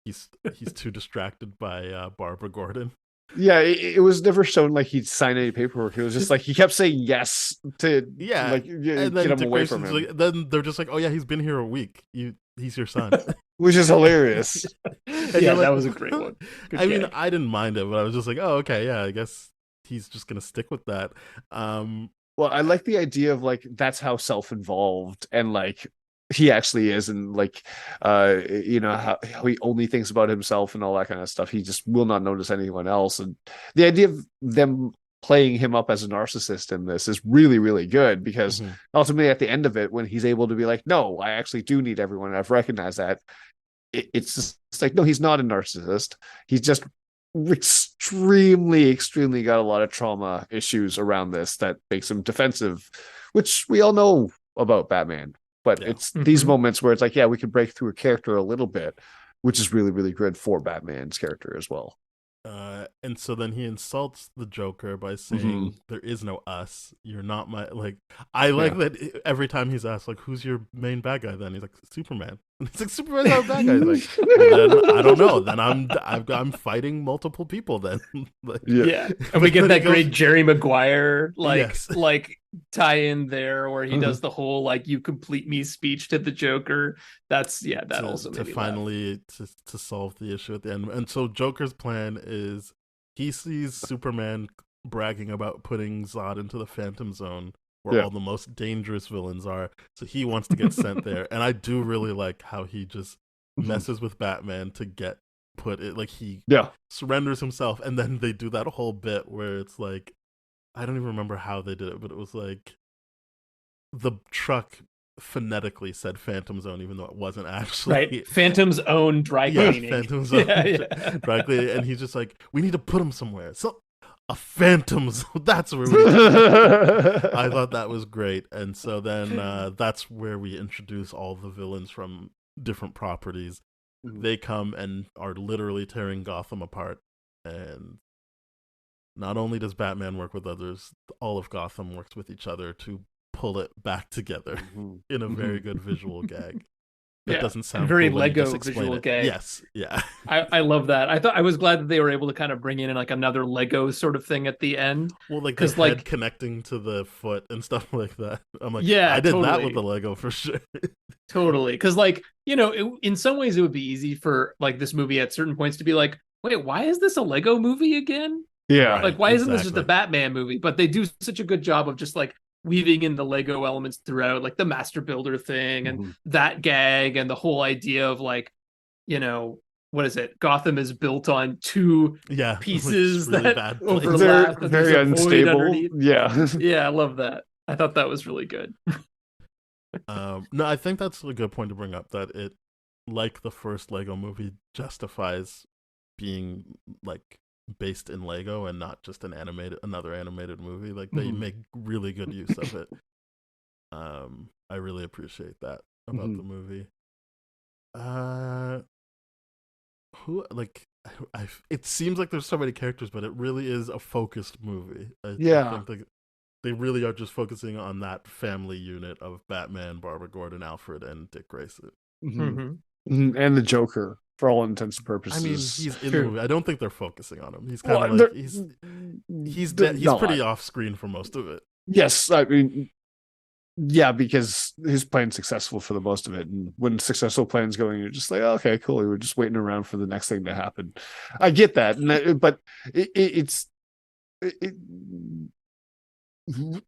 he's too distracted by Barbara Gordon. Yeah, it was never shown like he'd sign any paperwork. It was just like he kept saying yes to and get then him away from him. Like, then they're just like, oh yeah, he's been here a week. He's your son, which is hilarious. That was a great one. I mean, I didn't mind it, but I was just like, oh okay, yeah, I guess he's just gonna stick with that. Well, I like the idea of like that's how self-involved and like he actually is, and like how he only thinks about himself and all that kind of stuff. He just will not notice anyone else, and the idea of them playing him up as a narcissist in this is really, really good because ultimately at the end of it, when he's able to be like, no, I actually do need everyone, and I've recognized that, it's just like, no, he's not a narcissist. He's just extremely got a lot of trauma issues around this that makes him defensive, which we all know about Batman. But it's these moments where it's like, yeah, we can break through a character a little bit, which is really, really good for Batman's character as well. And so then he insults the Joker by saying, there is no us. You're not my, like, I like that every time he's asked, like, who's your main bad guy then? He's like, Superman. And it's like, Superman's not a bad guy. He's like, well, then I don't know. Then I'm fighting multiple people then. Like, and we get that great Jerry Maguire, like tie in there where he does the whole, like, you complete me speech to the Joker. That's, also to finally to solve the issue at the end. And so Joker's plan is he sees Superman bragging about putting Zod into the Phantom Zone where all the most dangerous villains are. So he wants to get sent there. And I do really like how he just messes with Batman to get put it, like he surrenders himself. And then they do that whole bit where it's like, I don't even remember how they did it, but it was like the truck phonetically said Phantom Zone, even though it wasn't actually. Right. Phantom's own dry cleaning. Phantom Zone dry cleaning. And he's just like, we need to put him somewhere. So a Phantom Zone, that's where we I thought that was great. And so then that's where we introduce all the villains from different properties. They come and are literally tearing Gotham apart. And not only does Batman work with others, all of Gotham works with each other to pull it back together in a very good visual gag. That doesn't sound very cool Lego visual gag. Yes, yeah. I love that. I was glad that they were able to kind of bring in like another Lego sort of thing at the end. Well, like the head connecting to the foot and stuff like that. I'm like, I did that with the Lego for sure. Totally, because like, you know, in some ways it would be easy for like this movie at certain points to be like, wait, why is this a Lego movie again? Yeah, like why isn't this just a Batman movie? But they do such a good job of just like weaving in the Lego elements throughout, like the Master Builder thing and that gag and the whole idea of like, you know, what is it? Gotham is built on two pieces really that overlap. They're very unstable. Yeah. Yeah, I love that. I thought that was really good. No, I think that's a good point to bring up, that it, like the first Lego movie, justifies being like based in Lego and not just another animated movie. Like they make really good use of it. I really appreciate that about the movie. It seems like there's so many characters, but it really is a focused movie. I think they really are just focusing on that family unit of Batman, Barbara Gordon, Alfred, and Dick Grayson. And the Joker, for all intents and purposes. I mean, he's in the movie. I don't think they're focusing on him. He's kind of he's pretty off screen for most of it. Yes, I mean, yeah, because his plan's successful for the most of it, and when successful plan's going, you're just like, oh, okay, cool. We were just waiting around for the next thing to happen. I get that, but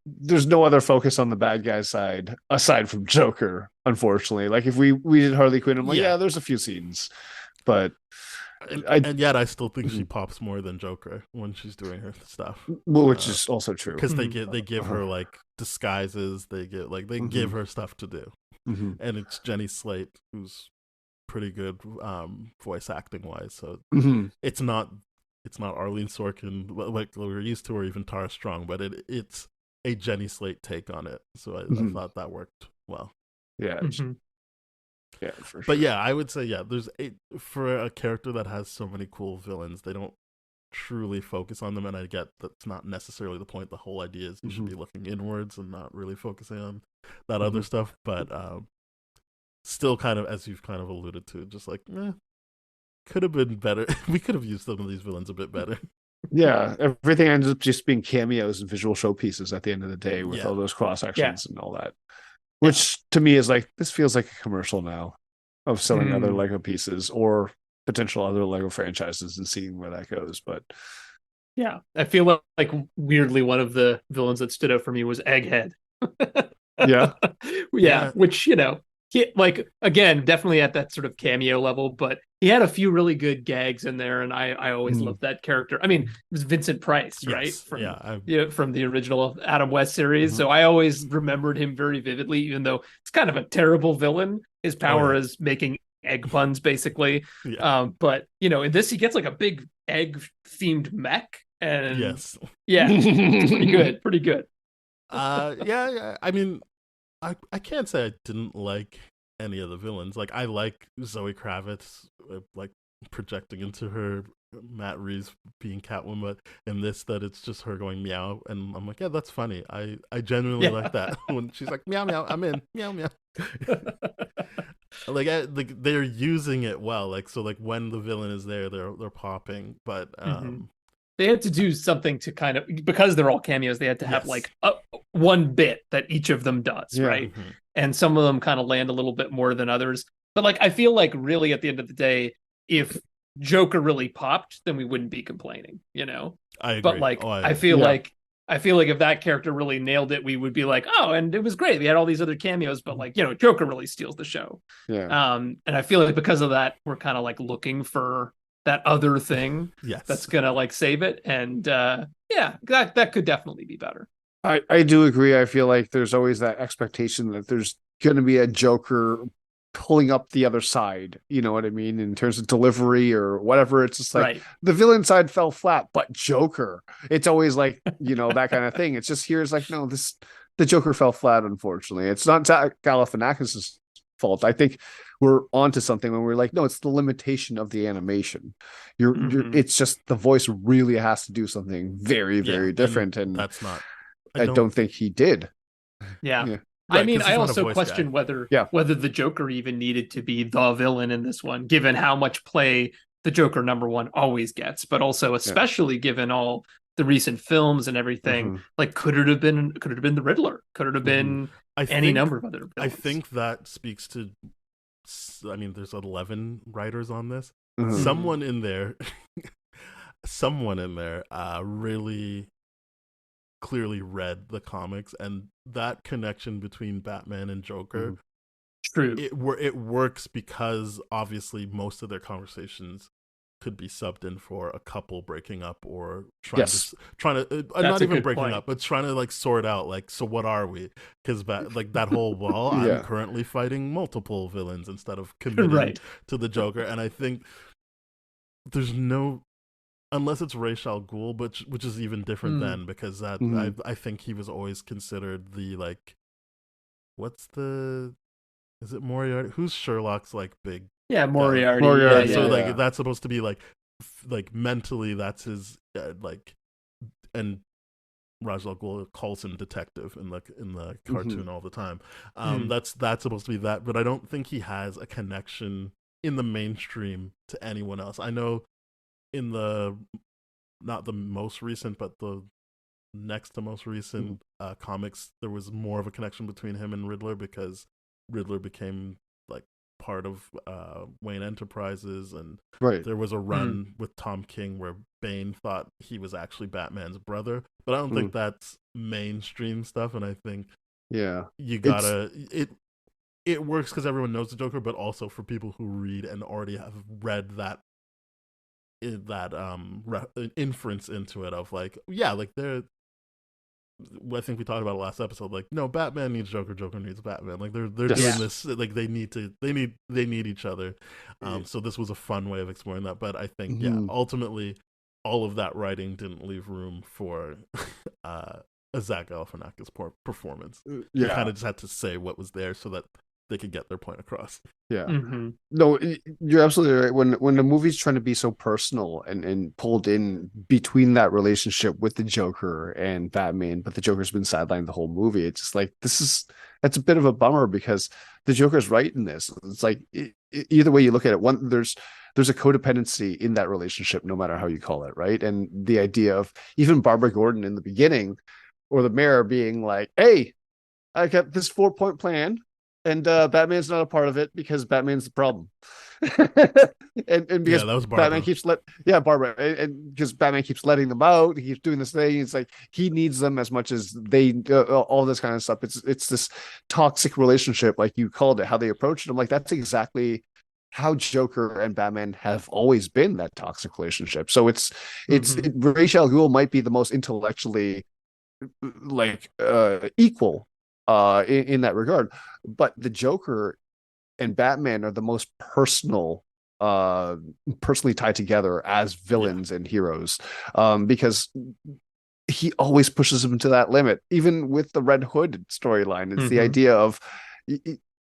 there's no other focus on the bad guy side aside from Joker, unfortunately. Like if we did Harley Quinn, I'm like, there's a few scenes, but and yet I still think she pops more than Joker when she's doing her stuff. Well, which is also true, because they give her like disguises, they give her stuff to do, and it's Jenny Slate who's pretty good voice acting wise. So it's not Arlene Sorkin like we were used to, or even Tara Strong, but it's a Jenny Slate take on it. So I thought that worked well. Yeah. Yeah, for sure. But yeah, I would say for a character that has so many cool villains, they don't truly focus on them, and I get that's not necessarily the point. The whole idea is you should be looking inwards and not really focusing on that other stuff. But still, kind of as you've kind of alluded to, just like could have been better. We could have used some of these villains a bit better. Yeah, everything ends up just being cameos and visual showpieces at the end of the day with all those cross sections and all that. Which to me is like, this feels like a commercial now of selling other Lego pieces or potential other Lego franchises and seeing where that goes. But yeah, I feel like weirdly one of the villains that stood out for me was Egghead. Yeah, which, you know, he, like, again, definitely at that sort of cameo level, but he had a few really good gags in there, and I always loved that character. I mean, it was Vincent Price, right? From the original Adam West series. So I always remembered him very vividly, even though it's kind of a terrible villain. His power is making egg puns, basically. But, you know, in this, he gets like a big egg-themed mech, and it's pretty good. I mean, I can't say I didn't like any of the villains. Like, I like Zoe Kravitz, like projecting into her Matt Reeves being Catwoman, but in this, that it's just her going meow, and I'm like, yeah, that's funny. I genuinely like that when she's like meow meow, I'm in, meow meow. like they're using it well. Like, so like when the villain is there, they're popping, but they had to do something to kind of, because they're all cameos, they had to have like one bit that each of them does, right? And some of them kind of land a little bit more than others. But like, I feel like really at the end of the day, if Joker really popped, then we wouldn't be complaining, you know? I agree. But like, I feel like if that character really nailed it, we would be like, oh, and it was great. We had all these other cameos, but like, you know, Joker really steals the show. And I feel like because of that, we're kind of like looking for that other thing that's gonna like save it, and that could definitely be better. I do agree. I feel like there's always that expectation that there's going to be a Joker pulling up the other side. You know what I mean? In terms of delivery or whatever. It's just like the villain side fell flat, but Joker. It's always like, that kind of thing. It's just here's like, no, the Joker fell flat, unfortunately. It's not Galifianakis' fault. I think we're onto something when we're like, no, it's the limitation of the animation. It's just the voice really has to do something very, very different. And that's not. I don't think he did. Yeah. Right, I mean, I also question whether the Joker even needed to be the villain in this one, given how much play the Joker #1 always gets, but also especially given all the recent films and everything. Like, could it have been the Riddler? Could it have been any number of other villains? I think that speaks to. I mean, there's 11 writers on this. Someone in there really clearly read the comics, and that connection between Batman and Joker, true, it works because obviously most of their conversations could be subbed in for a couple breaking up or trying to not even breaking up, but trying to like sort out like, so what are we? Because like that whole I'm currently fighting multiple villains instead of committing to the Joker, and I think there's no. Unless it's Ra's al Ghul, which is even different then, because that I think he was always considered the like, is it Moriarty? Who's Sherlock's like big? Yeah, Moriarty. So like that's supposed to be like mentally that's his like, and Ra's al Ghul calls him detective in the cartoon all the time. That's supposed to be that, but I don't think he has a connection in the mainstream to anyone else. I know. In not the most recent, but the next to most recent comics, there was more of a connection between him and Riddler because Riddler became like part of Wayne Enterprises, and there was a run with Tom King where Bane thought he was actually Batman's brother, but I don't think that's mainstream stuff, and I think you gotta it works because everyone knows the Joker, but also for people who read and already have read that inference into it of like, like they're. I think we talked about it last episode. Like, no, Batman needs Joker. Joker needs Batman. Like they're doing this. Like they need each other. So this was a fun way of exploring that. But I think ultimately, all of that writing didn't leave room for a Zach Galifianakis performance. You kind of just had to say what was there so that they could get their point across. No, you're absolutely right. When the movie's trying to be so personal and pulled in between that relationship with the Joker and Batman, but the Joker's been sidelined the whole movie, it's just like that's a bit of a bummer because the Joker's right in this. It's like either way you look at it, there's a codependency in that relationship, no matter how you call it, right? And the idea of even Barbara Gordon in the beginning, or the mayor being like, "Hey, I got this 4-point plan. And Batman's not a part of it because Batman's the problem." and because that was Barbara. Batman Barbara, and because Batman keeps letting them out, he keeps doing this thing. It's like he needs them as much as they all this kind of stuff. It's this toxic relationship, like you called it, how they approach it. I'm like, that's exactly how Joker and Batman have always been, that toxic relationship. So Ra's al Ghul might be the most intellectually like equal in that regard, but the Joker and Batman are the most personally tied together as villains and heroes, because he always pushes them to that limit. Even with the Red Hood storyline, it's the idea of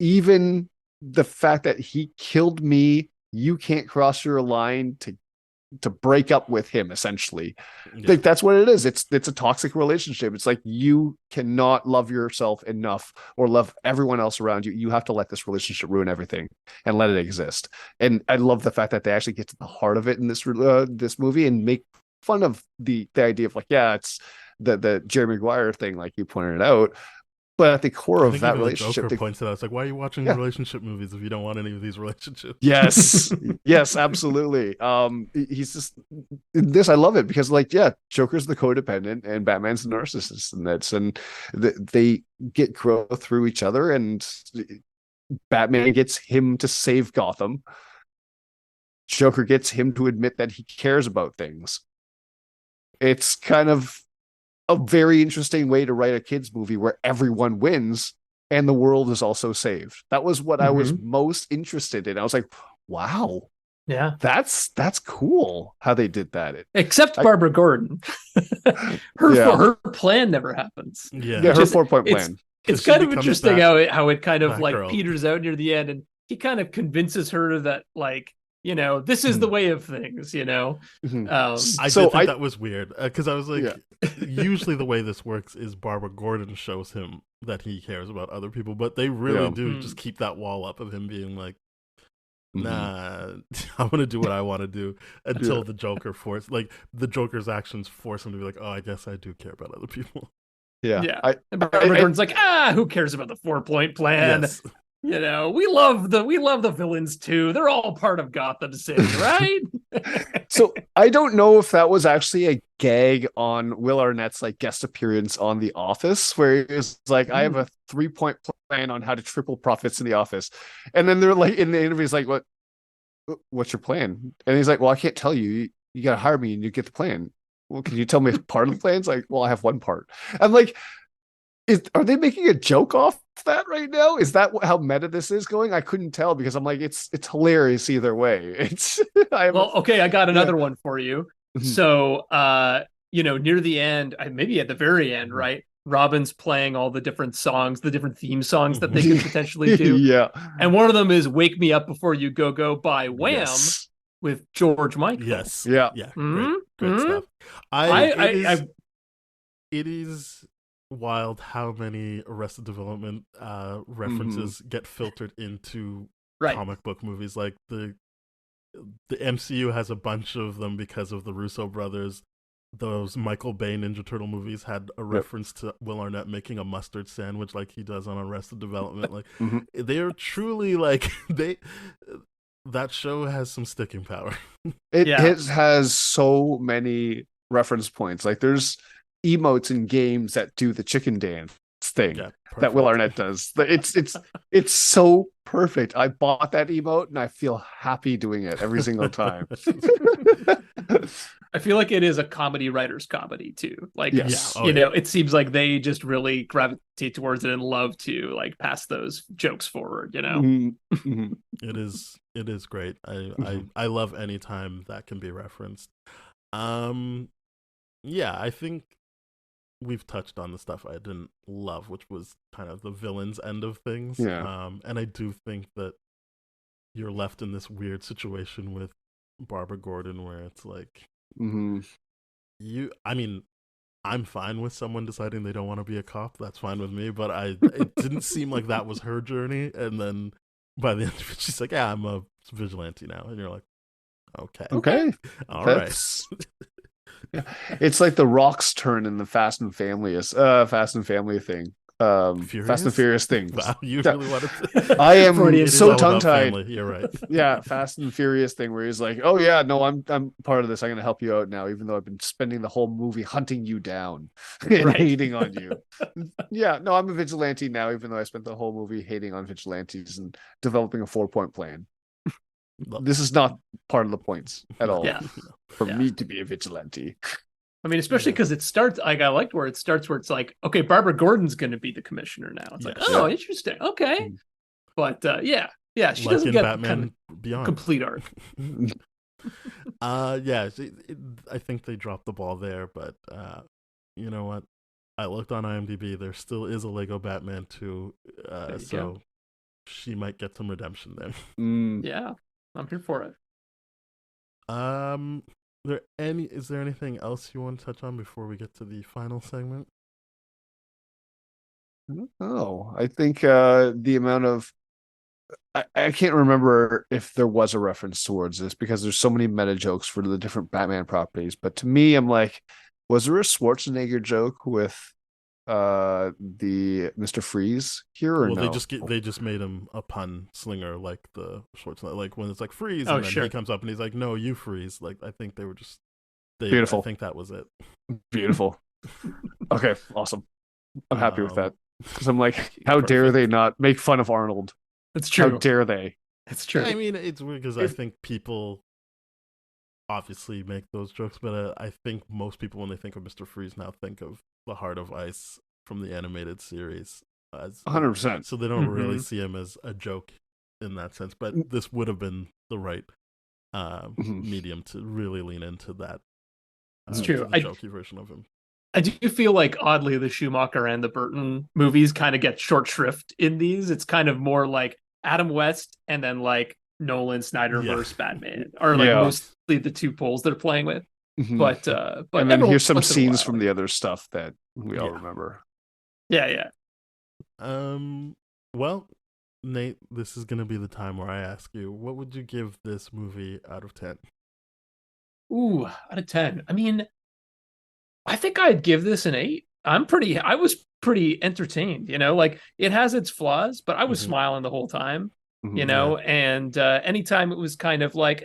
even the fact that he killed me, you can't cross your line to break up with him, essentially. Like that's what it is. It's a toxic relationship. It's like you cannot love yourself enough or love everyone else around you. You have to let this relationship ruin everything and let it exist. And I love the fact that they actually get to the heart of it in this movie and make fun of the idea of like, it's the Jerry Maguire thing, like you pointed out. But at the core of that relationship, Joker points it out. It's like, why are you watching relationship movies if you don't want any of these relationships? Yes, absolutely. He's just in this. I love it because, like, Joker's the codependent and Batman's the narcissist, and they get growth through each other. And Batman gets him to save Gotham. Joker gets him to admit that he cares about things. It's kind of a very interesting way to write a kids movie where everyone wins and the world is also saved. That was what I was most interested in. I was like, wow. Yeah, that's cool how they did that. Except Barbara Gordon. her plan never happens. Yeah, her 4-point plan. It's kind of interesting how it kind of like peters out near the end, and he kind of convinces her that like, you know, this is the way of things, you know. I did think that was weird because I was like, usually the way this works is Barbara Gordon shows him that he cares about other people, but they really do just keep that wall up of him being like, nah, I want to do what I want to do until the Joker the Joker's actions force him to be like, oh, I guess I do care about other people. Yeah. And Barbara Gordon's like, who cares about the 4-point plan? Yes. You know, we love the villains too. They're all part of Gotham City, right? So I don't know if that was actually a gag on Will Arnett's like guest appearance on The Office, where he was like, I have a 3-point plan on how to triple profits in The Office. And then they're like, in the interview, he's like, what's your plan? And he's like, well, I can't tell you. You got to hire me and you get the plan. Well, can you tell me part of the plan? It's like, well, I have one part. I'm like, are they making a joke off that right now? Is that how meta this is going? I couldn't tell because I'm like, it's hilarious either way. I got another one for you. So, you know, near the end, maybe at the very end, right? Robin's playing all the different songs, the different theme songs that they could potentially do. Yeah. And one of them is "Wake Me Up Before You Go Go" by Wham with George Michael. Yes. Yeah. Yeah. Great stuff. It is wild how many Arrested Development references get filtered into comic book movies. Like the MCU has a bunch of them because of the Russo brothers. Those Michael Bay Ninja Turtle movies had a reference to Will Arnett making a mustard sandwich like he does on Arrested Development. Like they are truly like that show has some sticking power. It has so many reference points. Like there's emotes in games that do the chicken dance thing that Will Arnett does. It's so perfect. I bought that emote and I feel happy doing it every single time. I feel like it is a comedy writer's comedy too. Like, yes. You know, it seems like they just really gravitate towards it and love to like pass those jokes forward, you know? It is great. I love any time that can be referenced. Yeah, I think we've touched on the stuff I didn't love, which was kind of the villain's end of things. Yeah. And I do think that you're left in this weird situation with Barbara Gordon where it's like, I mean, I'm fine with someone deciding they don't want to be a cop. That's fine with me. But it didn't seem like that was her journey. And then by the end of it, she's like, yeah, I'm a vigilante now. And you're like, okay. All right. It's like the Rock's turn in the Fast and Family thing. Fast and Furious thing. Wow, you really wanted to... I am so tongue-tied. You're right. Yeah, Fast and Furious thing where he's like, oh yeah, no, I'm part of this. I'm going to help you out now, even though I've been spending the whole movie hunting you down and hating on you. Yeah, no, I'm a vigilante now, even though I spent the whole movie hating on vigilantes and developing a 4-point plan. This is not part of the points at all for me to be a vigilante. I mean, especially because it starts, like, I liked where it starts, where it's like, okay, Barbara Gordon's going to be the commissioner now. It's like, oh, interesting. Okay. But she like doesn't get Batman kind of Beyond complete arc. I think they dropped the ball there, but you know what? I looked on IMDb. There still is a Lego Batman 2, so she might get some redemption there. Yeah, I'm here for it. Is there anything else you want to touch on before we get to the final segment? No, I think the amount of I can't remember if there was a reference towards this because there's so many meta jokes for the different Batman properties. But to me, I'm like, was there a Schwarzenegger joke with the Mr. Freeze here or no? They just made him a pun slinger like the Schwarzenegger, like when it's like freeze and then he comes up and he's like, no, you freeze. Like I think they were just beautiful. I think that was it. Beautiful. Okay, awesome. I'm happy with that because I'm like, how dare they not make fun of Arnold? It's true. How dare they? It's true. I mean, it's weird because I think people obviously make those jokes, but I think most people when they think of Mr. Freeze now think of the Heart of Ice from the animated series. 100%. So they don't really see him as a joke in that sense. But this would have been the right medium to really lean into that. It's true. The jokey version of him. I do feel like oddly the Schumacher and the Burton movies kind of get short shrift in these. It's kind of more like Adam West and then like Nolan Snyderverse Batman are like mostly the two poles they're playing with. But and then here's some scenes from the other stuff that we all remember. Yeah. Well, Nate, this is gonna be the time where I ask you, what would you give this movie out of 10? Ooh, out of 10. I mean, I think I'd give this an 8. I was pretty entertained, like it has its flaws, but I was smiling the whole time, and anytime it was kind of like,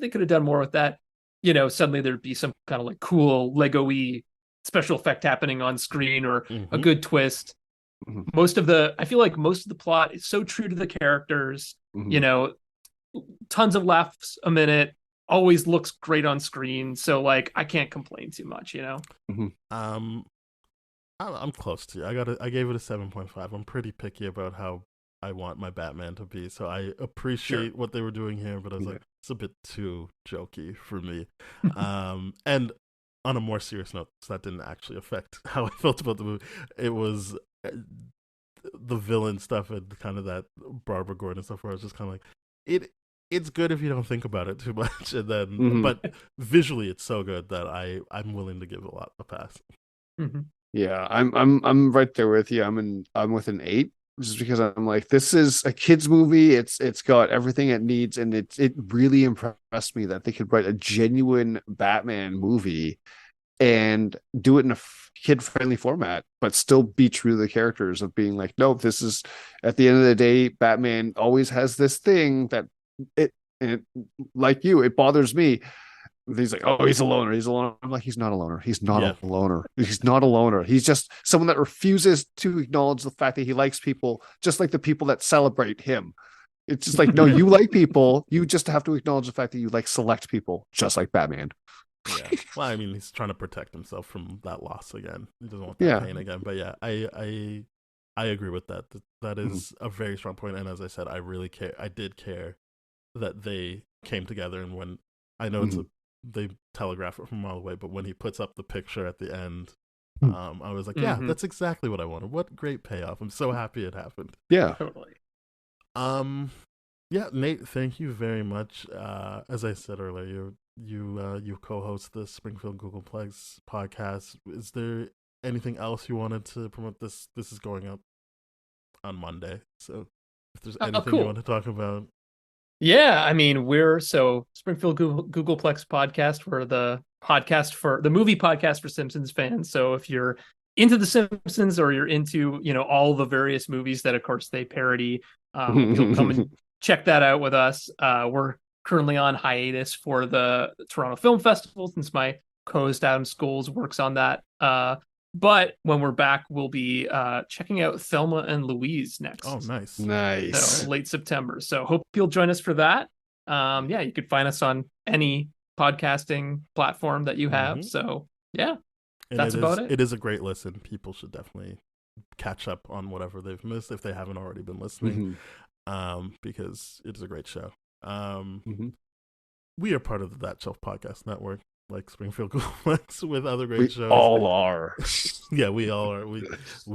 they could have done more with that, suddenly there'd be some kind of like cool Lego-y special effect happening on screen or a good twist. I feel like most of the plot is so true to the characters, tons of laughs a minute, always looks great on screen. So like, I can't complain too much, I'm close to you. I gave it a 7.5. I'm pretty picky about how I want my Batman to be, so I appreciate what they were doing here, but I was like, it's a bit too jokey for me. And on a more serious note, so that didn't actually affect how I felt about the movie. It was the villain stuff and kind of that Barbara Gordon stuff where I was just kind of like, it's good if you don't think about it too much, and then but visually it's so good that I'm willing to give a lot a pass. Yeah, I'm right there with you. I'm with an 8, just because I'm like, this is a kids movie. It's got everything it needs, and it really impressed me that they could write a genuine Batman movie and do it in a kid-friendly format, but still be true to the characters of being like, no, this is, at the end of the day, Batman always has this thing that it like you, it bothers me. He's like, oh, he's a loner. I'm like, he's not a loner. He's not a loner. He's not a loner. He's just someone that refuses to acknowledge the fact that he likes people, just like the people that celebrate him. It's just like, no, you like people. You just have to acknowledge the fact that you like select people, just like Batman. Yeah. Well, I mean, he's trying to protect himself from that loss again. He doesn't want that pain again. But yeah, I agree with that. That is a very strong point. And as I said, I really care. I did care that they came together, and when I know they telegraph it from all the way, but when he puts up the picture at the end, I was like, that's exactly what I wanted. What great payoff. I'm so happy it happened. Yeah, totally. Yeah, Nate, thank you very much. As I said earlier, you co-host the Springfield Googleplex podcast. Is there anything else you wanted to promote? This is going up on Monday, so if there's anything you want to talk about. Yeah, I mean, we're Springfield Googleplex podcast. We're the movie podcast for Simpsons fans. So if you're into the Simpsons or you're into, all the various movies that of course they parody, you'll come and check that out with us. We're currently on hiatus for the Toronto Film Festival since my co-host Adam Scholes works on that. But when we're back, we'll be checking out Thelma and Louise next. Oh, nice. So late September. So hope you'll join us for that. You could find us on any podcasting platform that you have. So that's about it. It is a great listen. People should definitely catch up on whatever they've missed if they haven't already been listening, because it is a great show. We are part of the That Shelf Podcast Network, like Springfield Googleplex, with other great shows. All are. Yeah, we all are. We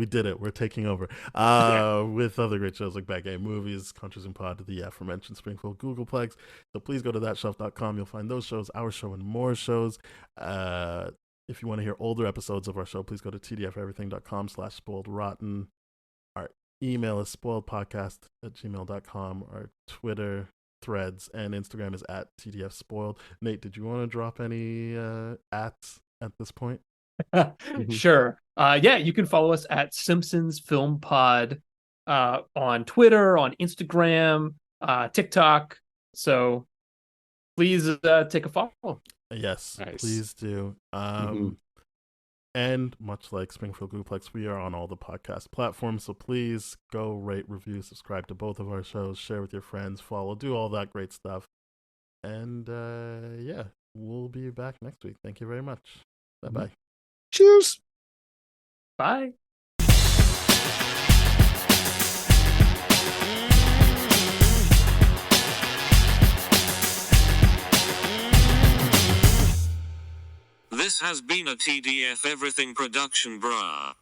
did it. We're taking over. With other great shows like Bad Game Movies, Countries and Pod, the aforementioned Springfield Googleplex. So please go to thatshelf.com. You'll find those shows, our show, and more shows. If you want to hear older episodes of our show, please go to tdfereverything.com/spoiledrotten. Our email is spoiledpodcast@gmail.com. Our Twitter, Threads, and Instagram is @tdfspoiled. Nate, did you want to drop any ats at this point? Sure. You can follow us at Simpsons Film Pod on Twitter, on Instagram, TikTok. So please take a follow. Yes, nice. Please do. And much like Springfield Googleplex, we are on all the podcast platforms. So please go rate, review, subscribe to both of our shows, share with your friends, follow, do all that great stuff. And we'll be back next week. Thank you very much. Bye-bye. Cheers. Bye. This has been a TDF Everything production, brah.